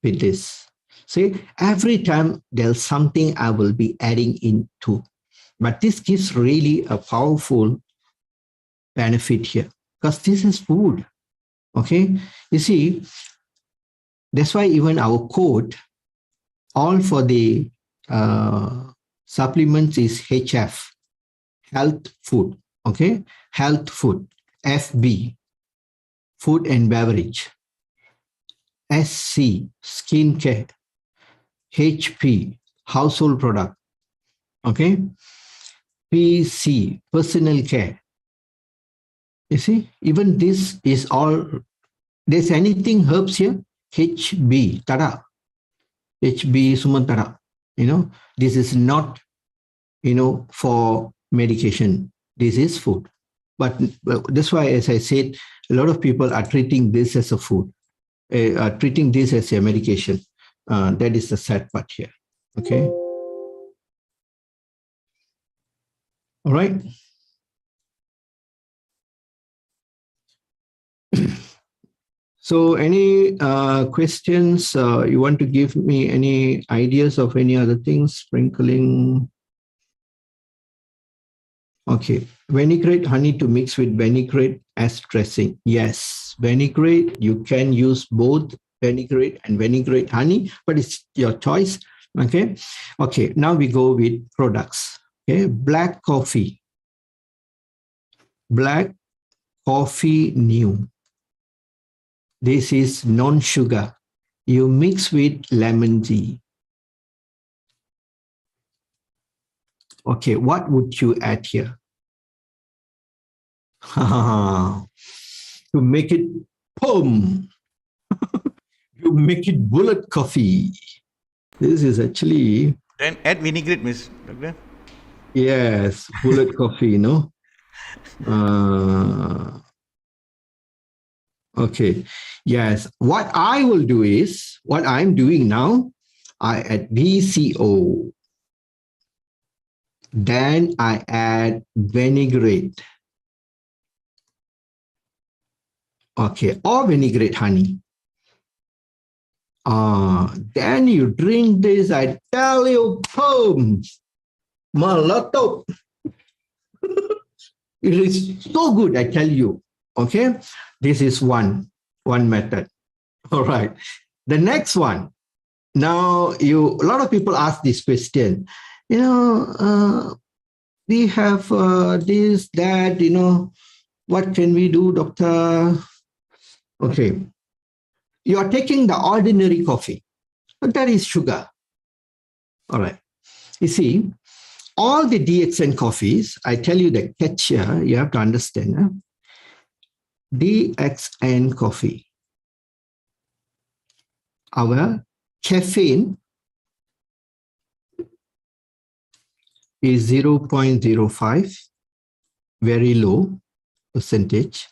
with this. See, every time there's something I will be adding into. But this gives really a powerful benefit here because this is food. Okay. You see, that's why even our code, all for the supplements is HF, health food. Okay. Health food, FB, food and beverage, SC, skincare, HP, household product. Okay. PC, personal care. You see, even this is all, there's anything herbs here, HB, tada. HB Sumantara. You know, this is not, for medication. This is food. But that's why, as I said, a lot of people are treating this as a food, are treating this as a medication. That is the sad part here. Okay. All right. So any questions? You want to give me any ideas of any other things? Sprinkling. Okay. Vinaigrette honey to mix with vinaigrette as dressing. Yes. Vinaigrette, you can use both vinaigrette and vinaigrette honey, but it's your choice. Okay. Okay. Now we go with products. Okay. Black coffee. Black coffee new. This is non-sugar. You mix with lemon tea. Okay, what would you add here? To make it boom. You make it bullet coffee. This is actually... Then add vinaigrette, Miss Doctor. Yes, bullet coffee, Okay. Yes. What I will do is, what I'm doing now, I add VCO. Then I add vinaigrette. Okay. Or vinaigrette honey. Then you drink this, I tell you, boom, Molotov. It is so good, I tell you. Okay, this is one method. All right. The next one. Now, a lot of people ask this question. We have this, that. What can we do, doctor? Okay, you are taking the ordinary coffee, but that is sugar. All right. You see, all the DXN coffees, I tell you the catch here, you have to understand. DXN coffee, our caffeine is 0.05, very low percentage,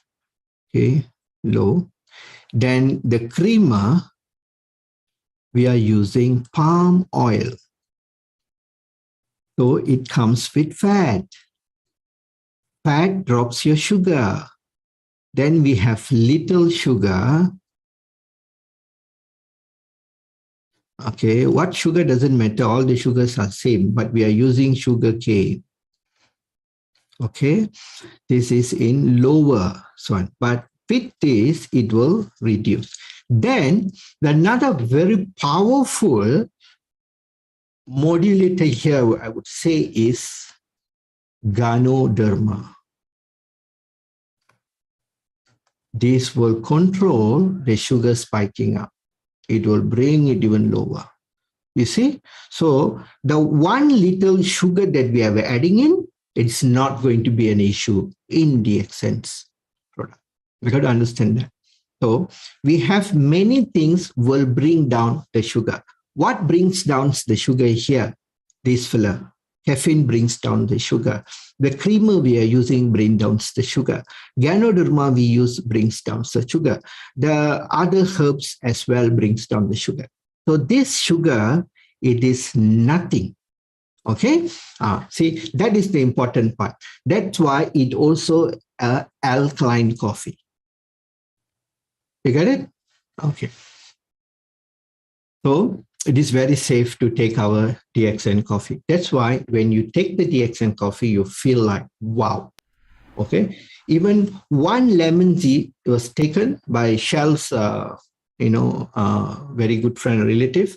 okay, low. Then the creamer, we are using palm oil. So it comes with fat. Fat drops your sugar. Then we have little sugar. Okay, what sugar doesn't matter, all the sugars are same, but we are using sugar cane. Okay, this is in lower one, but with this, it will reduce. Then another very powerful modulator here, I would say, is Ganoderma. This will control the sugar spiking up. It will bring it even lower. You see? So the one little sugar that we are adding in, it's not going to be an issue in the DXN's product. We got to understand that. So we have many things will bring down the sugar. What brings down the sugar here? This filler. Caffeine brings down the sugar. The creamer we are using brings down the sugar. Ganoderma we use brings down the sugar. The other herbs as well brings down the sugar. So this sugar, it is nothing. Okay? See, that is the important part. That's why it also alkaline coffee. You get it? Okay. So it is very safe to take our DXN coffee. That's why when you take the DXN coffee, you feel like, wow. Okay. Even one lemon tea was taken by Shell's, very good friend or relative.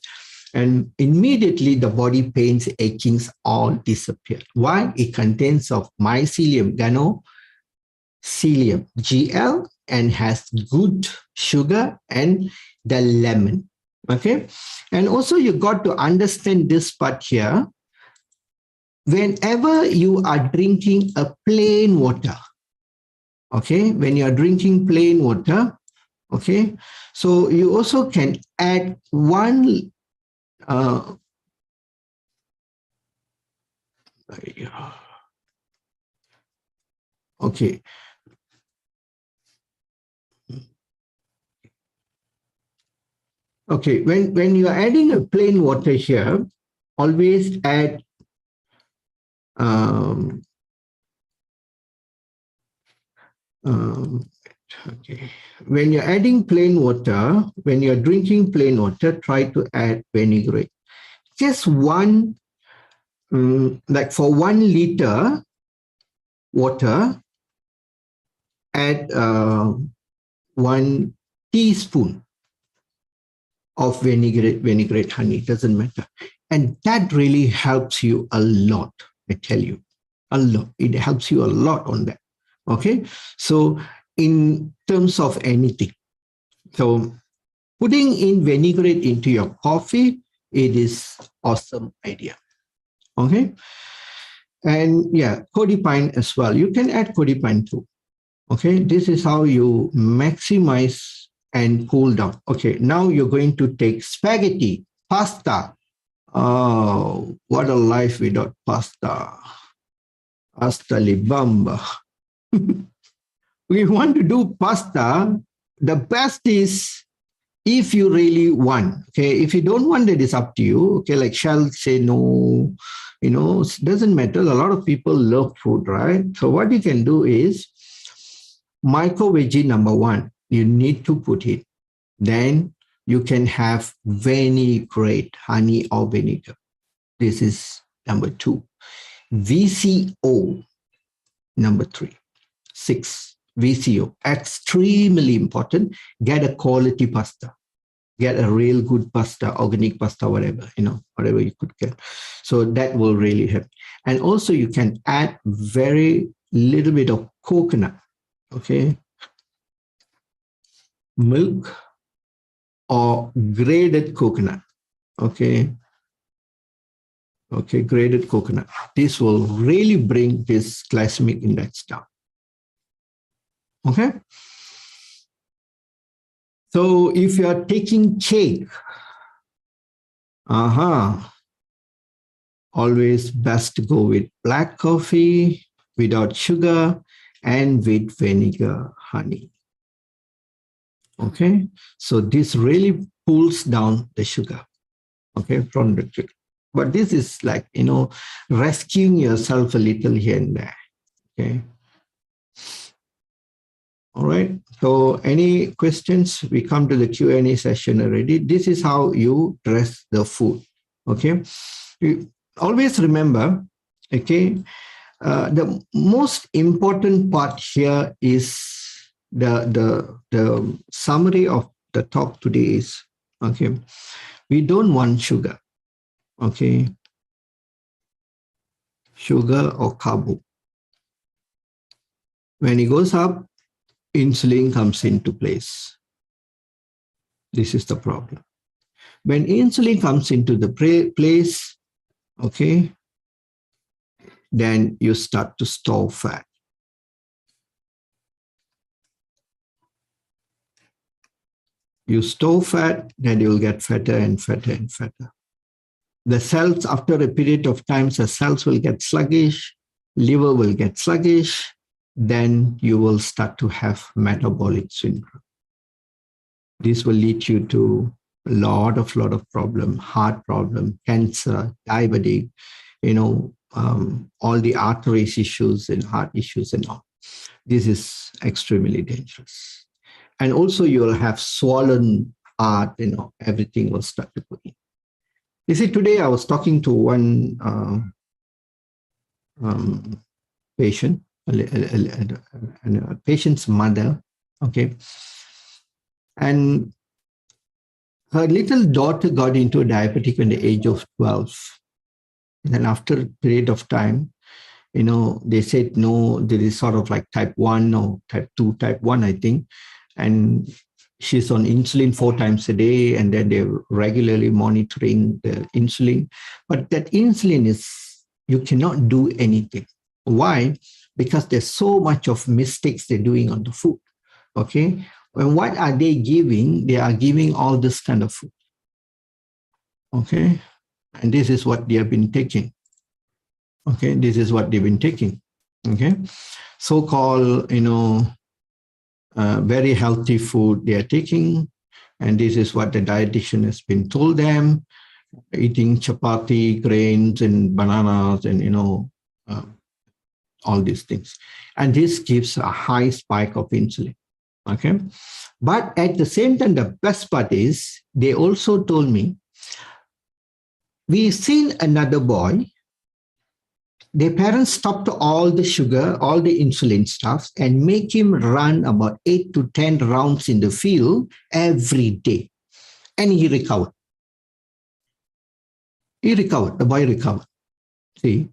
And immediately the body pains, achings all disappear. Why? It contains of mycelium, ganocelium, GL, and has good sugar and the lemon. Okay. And also you got to understand this part here. Whenever you are drinking a plain water, okay, when you are drinking plain water, okay, so you also can add one okay. Okay, when you are adding a plain water here, always add okay. When you're adding plain water, when you're drinking plain water, try to add vinaigrette. Just one, like for 1 liter water, add 1 teaspoon of vinaigrette honey, doesn't matter. And that really helps you a lot, I tell you, a lot. It helps you a lot on that. Okay, so in terms of anything, so putting in vinaigrette into your coffee, it is awesome idea. Okay, and yeah, codipine as well. You can add codipine too. Okay, this is how you maximize and cool down. Okay, now you're going to take spaghetti, pasta. Oh, what a life without pasta. Pasta libamba. We want to do pasta. The best is if you really want. Okay, if you don't want it, it's up to you. Okay, like Shell say no, it doesn't matter. A lot of people love food, right? So what you can do is micro veggie number 1, you need to put it. Then you can have vinaigrette, honey or vinegar. This is number 2. VCO, number 3. 6. VCO, extremely important. Get a quality pasta. Get a real good pasta, organic pasta, whatever, whatever you could get. So that will really help. And also you can add very little bit of coconut, okay? Milk or grated coconut, okay? Okay, grated coconut. This will really bring this glycemic index down. Okay? So if you are taking cake, always best to go with black coffee without sugar and with vinegar, honey. Okay, so this really pulls down the sugar, okay, from the sugar. But this is like, rescuing yourself a little here and there, okay. All right, so any questions? We come to the Q&A session already. This is how you dress the food, okay. You always remember, okay, the most important part here is the summary of the talk today is, okay, we don't want sugar, okay, sugar or carbo. When it goes up, insulin comes into place. This is the problem. When insulin comes into the place, okay, then you start to store fat. You store fat, then you'll get fatter and fatter and fatter. The cells, after a period of time, the cells will get sluggish, liver will get sluggish, then you will start to have metabolic syndrome. This will lead you to a lot of problem, heart problem, cancer, diabetic, all the arteries issues and heart issues and all. This is extremely dangerous. And also you'll have swollen heart, everything will start to go in. You see, today I was talking to one patient, a patient's mother, okay, and her little daughter got into a diabetic at the age of 12. And then after a period of time, they said, no, there is sort of like type 1 or type 2, type 1, I think. And she's on insulin 4 times a day, and then they're regularly monitoring the insulin. But that insulin you cannot do anything. Why? Because there's so much of mistakes they're doing on the food, okay? And what are they giving? They are giving all this kind of food, okay? And this is what they have been taking, okay? This is what they've been taking, okay? So-called, very healthy food they are taking, and this is what the dietitian has been told them, eating chapati, grains, and bananas, and, all these things. And this gives a high spike of insulin, okay? But at the same time, the best part is, they also told me, we've seen another boy, their parents stopped all the sugar, all the insulin stuff, and make him run about 8 to 10 rounds in the field every day. And he recovered. He recovered, the boy recovered. See?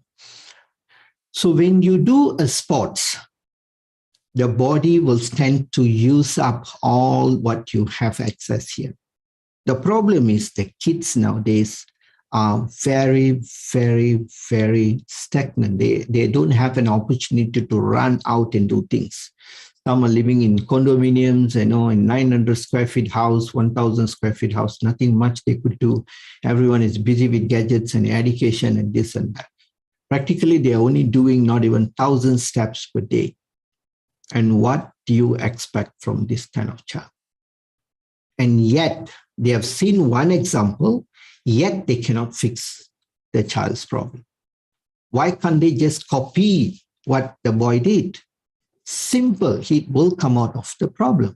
So when you do a sports, the body will tend to use up all what you have access here. The problem is the kids nowadays are very, very, very stagnant. They don't have an opportunity to run out and do things. Some are living in condominiums, in 900 square feet house, 1,000 square feet house, nothing much they could do. Everyone is busy with gadgets and education and this and that. Practically, they are only doing not even 1,000 steps per day. And what do you expect from this kind of child? And yet, they have seen one example, yet they cannot fix the child's problem. Why can't they just copy what the boy did? Simple, it will come out of the problem.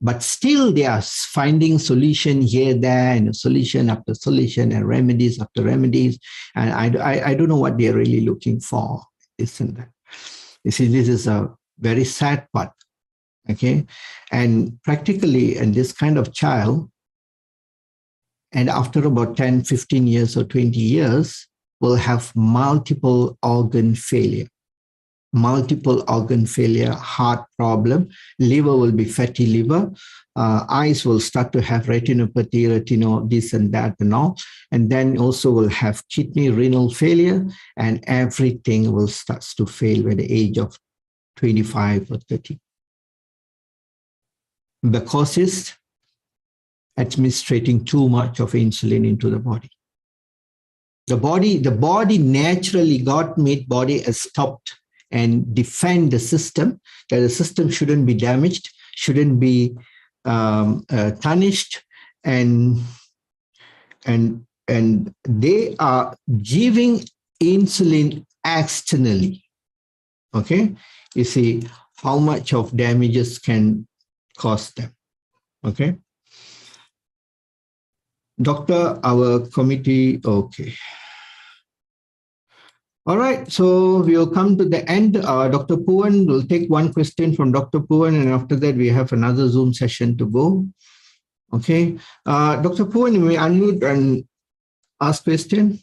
But still they are finding solution here, there, and solution after solution, and remedies after remedies. And I don't know what they're really looking for, this and that. You see, this is a very sad part. Okay. And practically, in this kind of child, and after about 10, 15 years or 20 years, will have multiple organ failure, heart problem, liver will be fatty liver, eyes will start to have retinopathy, this and that and all. And then also will have kidney renal failure, and everything will start to fail by the age of 25 or 30. The cause is administrating too much of insulin into the body. The body naturally, God made body as stopped and defend the system, that the system shouldn't be damaged, shouldn't be tarnished, and they are giving insulin externally. Okay, you see how much of damages can cause them. Okay. Doctor, our committee, okay. All right, so we'll come to the end. Dr. Puan will take one question from Dr. Puan, and after that we have another Zoom session to go. Okay, Dr. Puan, you may unmute and ask question.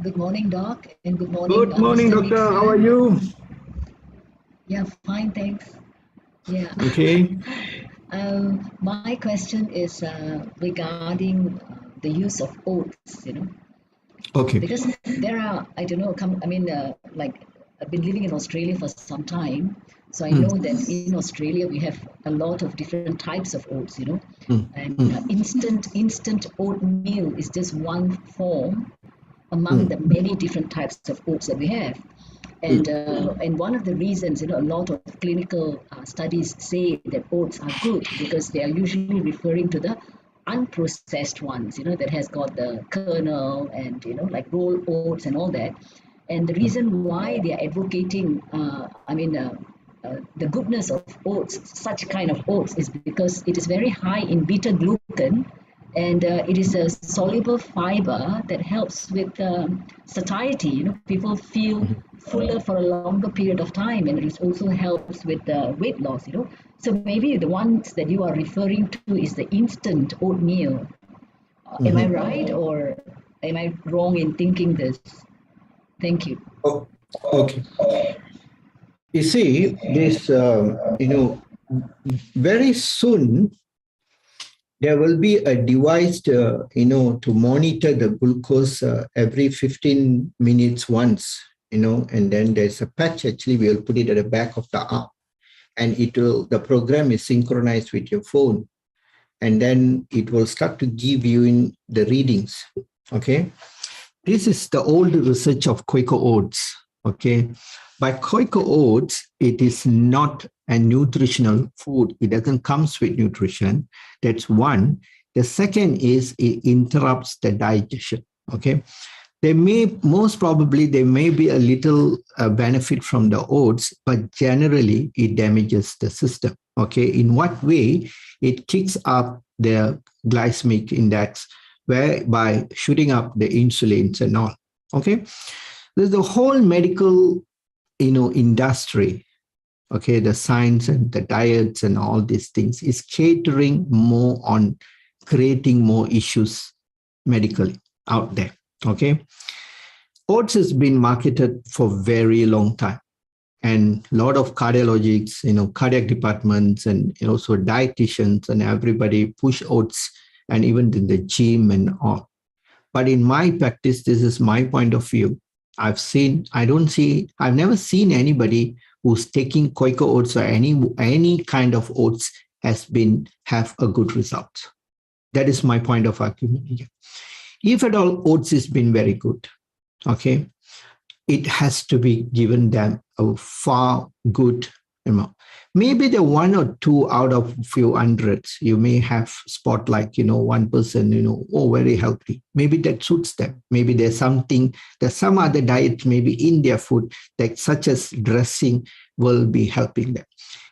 Good morning, Doc, and good morning. Good morning, Doctor. How are you? Yeah, fine, thanks. Yeah. Okay. My question is regarding the use of oats, Okay. because there are, I don't know, like I've been living in Australia for some time, so I know that in Australia we have a lot of different types of oats, and instant oatmeal is just one form among the many different types of oats that we have. And one of the reasons, a lot of clinical studies say that oats are good because they are usually referring to the unprocessed ones, that has got the kernel and, like rolled oats and all that. And the reason why they are advocating, the goodness of oats, such kind of oats, is because it is very high in beta glucan, and it is a soluble fiber that helps with satiety. People feel fuller for a longer period of time, and it also helps with weight loss. So maybe the ones that you are referring to is the instant oatmeal. Am I right, or am I wrong in thinking this? Thank you. Oh, okay. You see, this, very soon, there will be a device to, to monitor the glucose every 15 minutes once, and then there's a patch, actually, we'll put it at the back of the arm, and the program is synchronized with your phone, and then it will start to give you in the readings, okay? This is the old research of Quaker Oats, okay? But Quaker Oats, it is not a nutritional food. It doesn't come with nutrition. That's one. The second is it interrupts the digestion, okay? Most probably, there may be a little benefit from the oats, but generally it damages the system, okay? In what way? It kicks up the glycemic index, by shooting up the insulins and all, okay? There's the whole medical, industry, okay? The science and the diets and all these things is catering more on creating more issues medically out there, okay? Oats has been marketed for a very long time, and a lot of cardiologists, cardiac departments, and also dietitians and everybody push oats, and even in the gym and all. But in my practice, this is my point of view. I've never seen anybody who's taking Quaker oats or any kind of oats have a good result. That is my point of argument here. If at all oats has been very good, okay, it has to be given them a far good amount. Maybe the one or two out of few hundreds, you may have spot like, one person, very healthy. Maybe that suits them. Maybe there's some other diet, maybe in their food, that such as dressing will be helping them.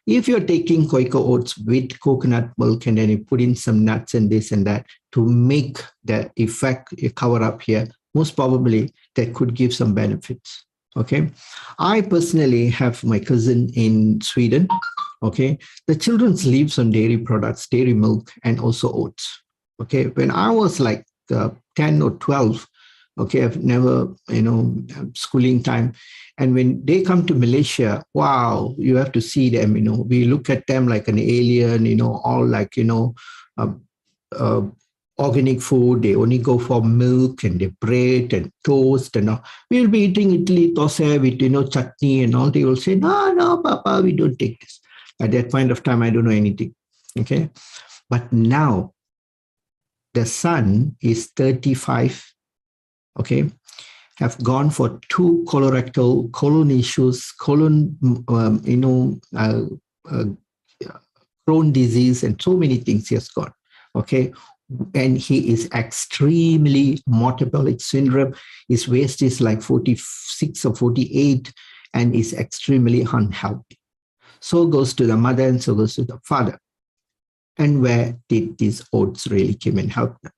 If you're taking Quaker oats with coconut milk and then you put in some nuts and this and that to make the effect cover up here, most probably that could give some benefits. Okay. I personally have my cousin in Sweden. Okay. The children lives on dairy products, dairy milk, and also oats. Okay. When I was like 10 or 12, okay, I've never, schooling time. And when they come to Malaysia, wow, you have to see them, we look at them like an alien, all like, uh, uh, organic food. They only go for milk and the bread and toast and all. We'll be eating idli, dosa with, chutney and all. They will say, no, Papa, we don't take this. At that point of time, I don't know anything. Okay. But now the son is 35. Okay. Have gone for 2 colorectal, colon issues, colon, Crohn disease, and so many things he has got. Okay. And he is extremely metabolic syndrome. His waist is like 46 or 48 and is extremely unhealthy. So goes to the mother and so goes to the father. And where did these oats really come and help them?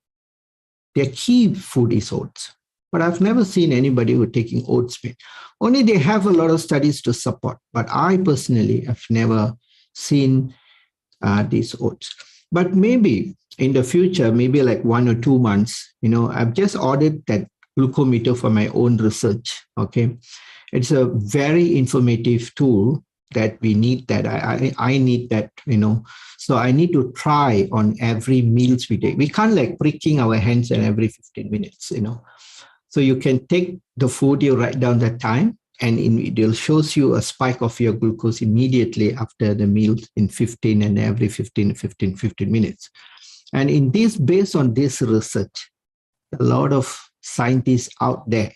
Their key food is oats. But I've never seen anybody who taking oats meal. Only they have a lot of studies to support. But I personally have never seen these oats. But maybe in the future, maybe like 1 or 2 months, I've just ordered that glucometer for my own research. Okay. It's a very informative tool that we need that. I need that, So I need to try on every meals we take. We can't like pricking our hands and every 15 minutes, So you can take the food, you write down the time, and it will shows you a spike of your glucose immediately after the meal in 15 and every 15 minutes. And in this, based on this research, a lot of scientists out there,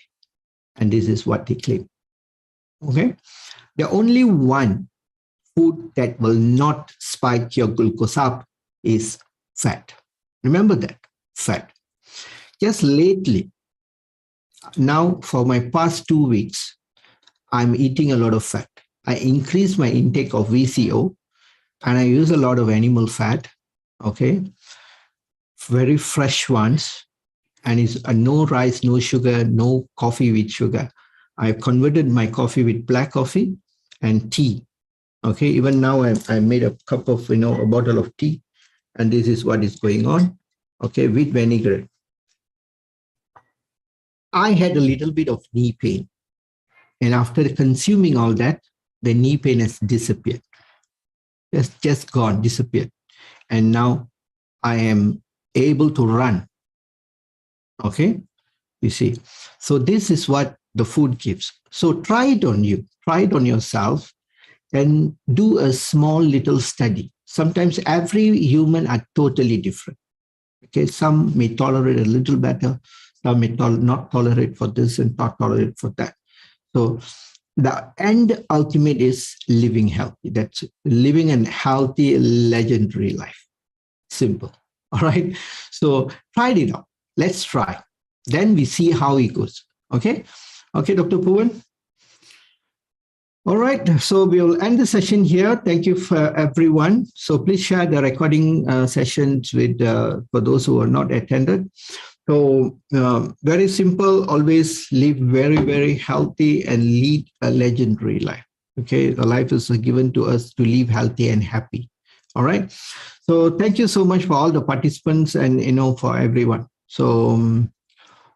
and this is what they claim. Okay. The only one food that will not spike your glucose up is fat. Remember that, fat. Just lately, now for my past 2 weeks, I'm eating a lot of fat. I increase my intake of VCO and I use a lot of animal fat, okay? Very fresh ones, and it's no rice, no sugar, no coffee with sugar. I've converted my coffee with black coffee and tea. Okay, even now I made a cup of, a bottle of tea, and this is what is going on, okay, with vinegar. I had a little bit of knee pain, and after consuming all that, the knee pain has disappeared. It's just gone, disappeared. And now I am able to run. Okay, you see. So this is what the food gives. So try it on you, try it on yourself, and do a small little study. Sometimes every human are totally different. Okay, some may tolerate a little better, some may not tolerate for this and not tolerate for that. So the end ultimate is living healthy. That's it. Living a healthy, legendary life. Simple. All right. So try it out. Let's try. Then we see how it goes. Okay. Okay, Dr. Poovan. All right. So we'll end the session here. Thank you for everyone. So please share the recording sessions with for those who are not attended. So very simple, always live very, very healthy and lead a legendary life. Okay, the life is given to us to live healthy and happy. All right. So thank you so much for all the participants and, for everyone. So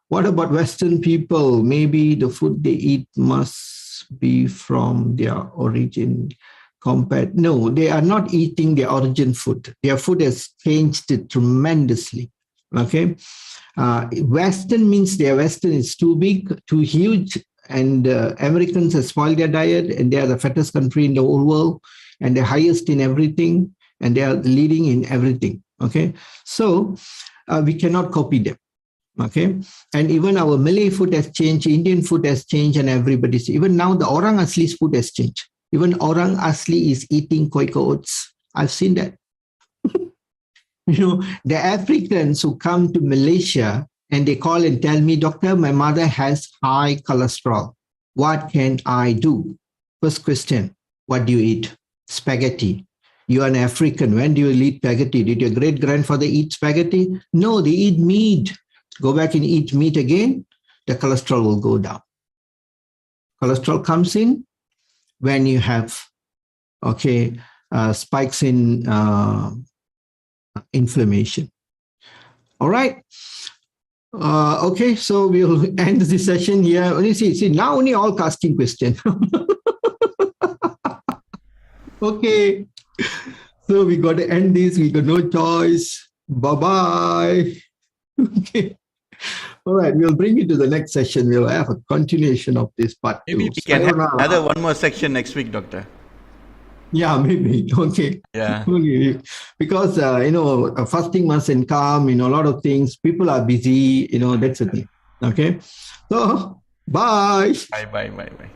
what about Western people? Maybe the food they eat must be from their origin compared. No, they are not eating their origin food. Their food has changed tremendously. Okay. Western means their Western is too big, too huge, and Americans have spoiled their diet, and they are the fattest country in the whole world, and the highest in everything, and they are leading in everything. Okay, so we cannot copy them. Okay, and even our Malay food has changed, Indian food has changed, and everybody's, even now the Orang Asli's food has changed. Even Orang Asli is eating Quaker oats. I've seen that. The Africans who come to Malaysia and they call and tell me, doctor, my mother has high cholesterol. What can I do? First question, what do you eat? Spaghetti. You are an African. When do you eat spaghetti? Did your great grandfather eat spaghetti? No, they eat meat. Go back and eat meat again, the cholesterol will go down. Cholesterol comes in when you have, spikes in inflammation. All right. Okay, so we'll end this session here. Only see, now only all casting question. Okay. So we got to end this. We got no choice. Bye-bye. Okay. All right, we'll bring you to the next session. We'll have a continuation of this part Maybe two. we can have another one more section next week, doctor. Yeah, maybe. Okay. Yeah. Okay. Because, fasting must income, a lot of things. People are busy, that's the thing. Okay. So, bye. Bye.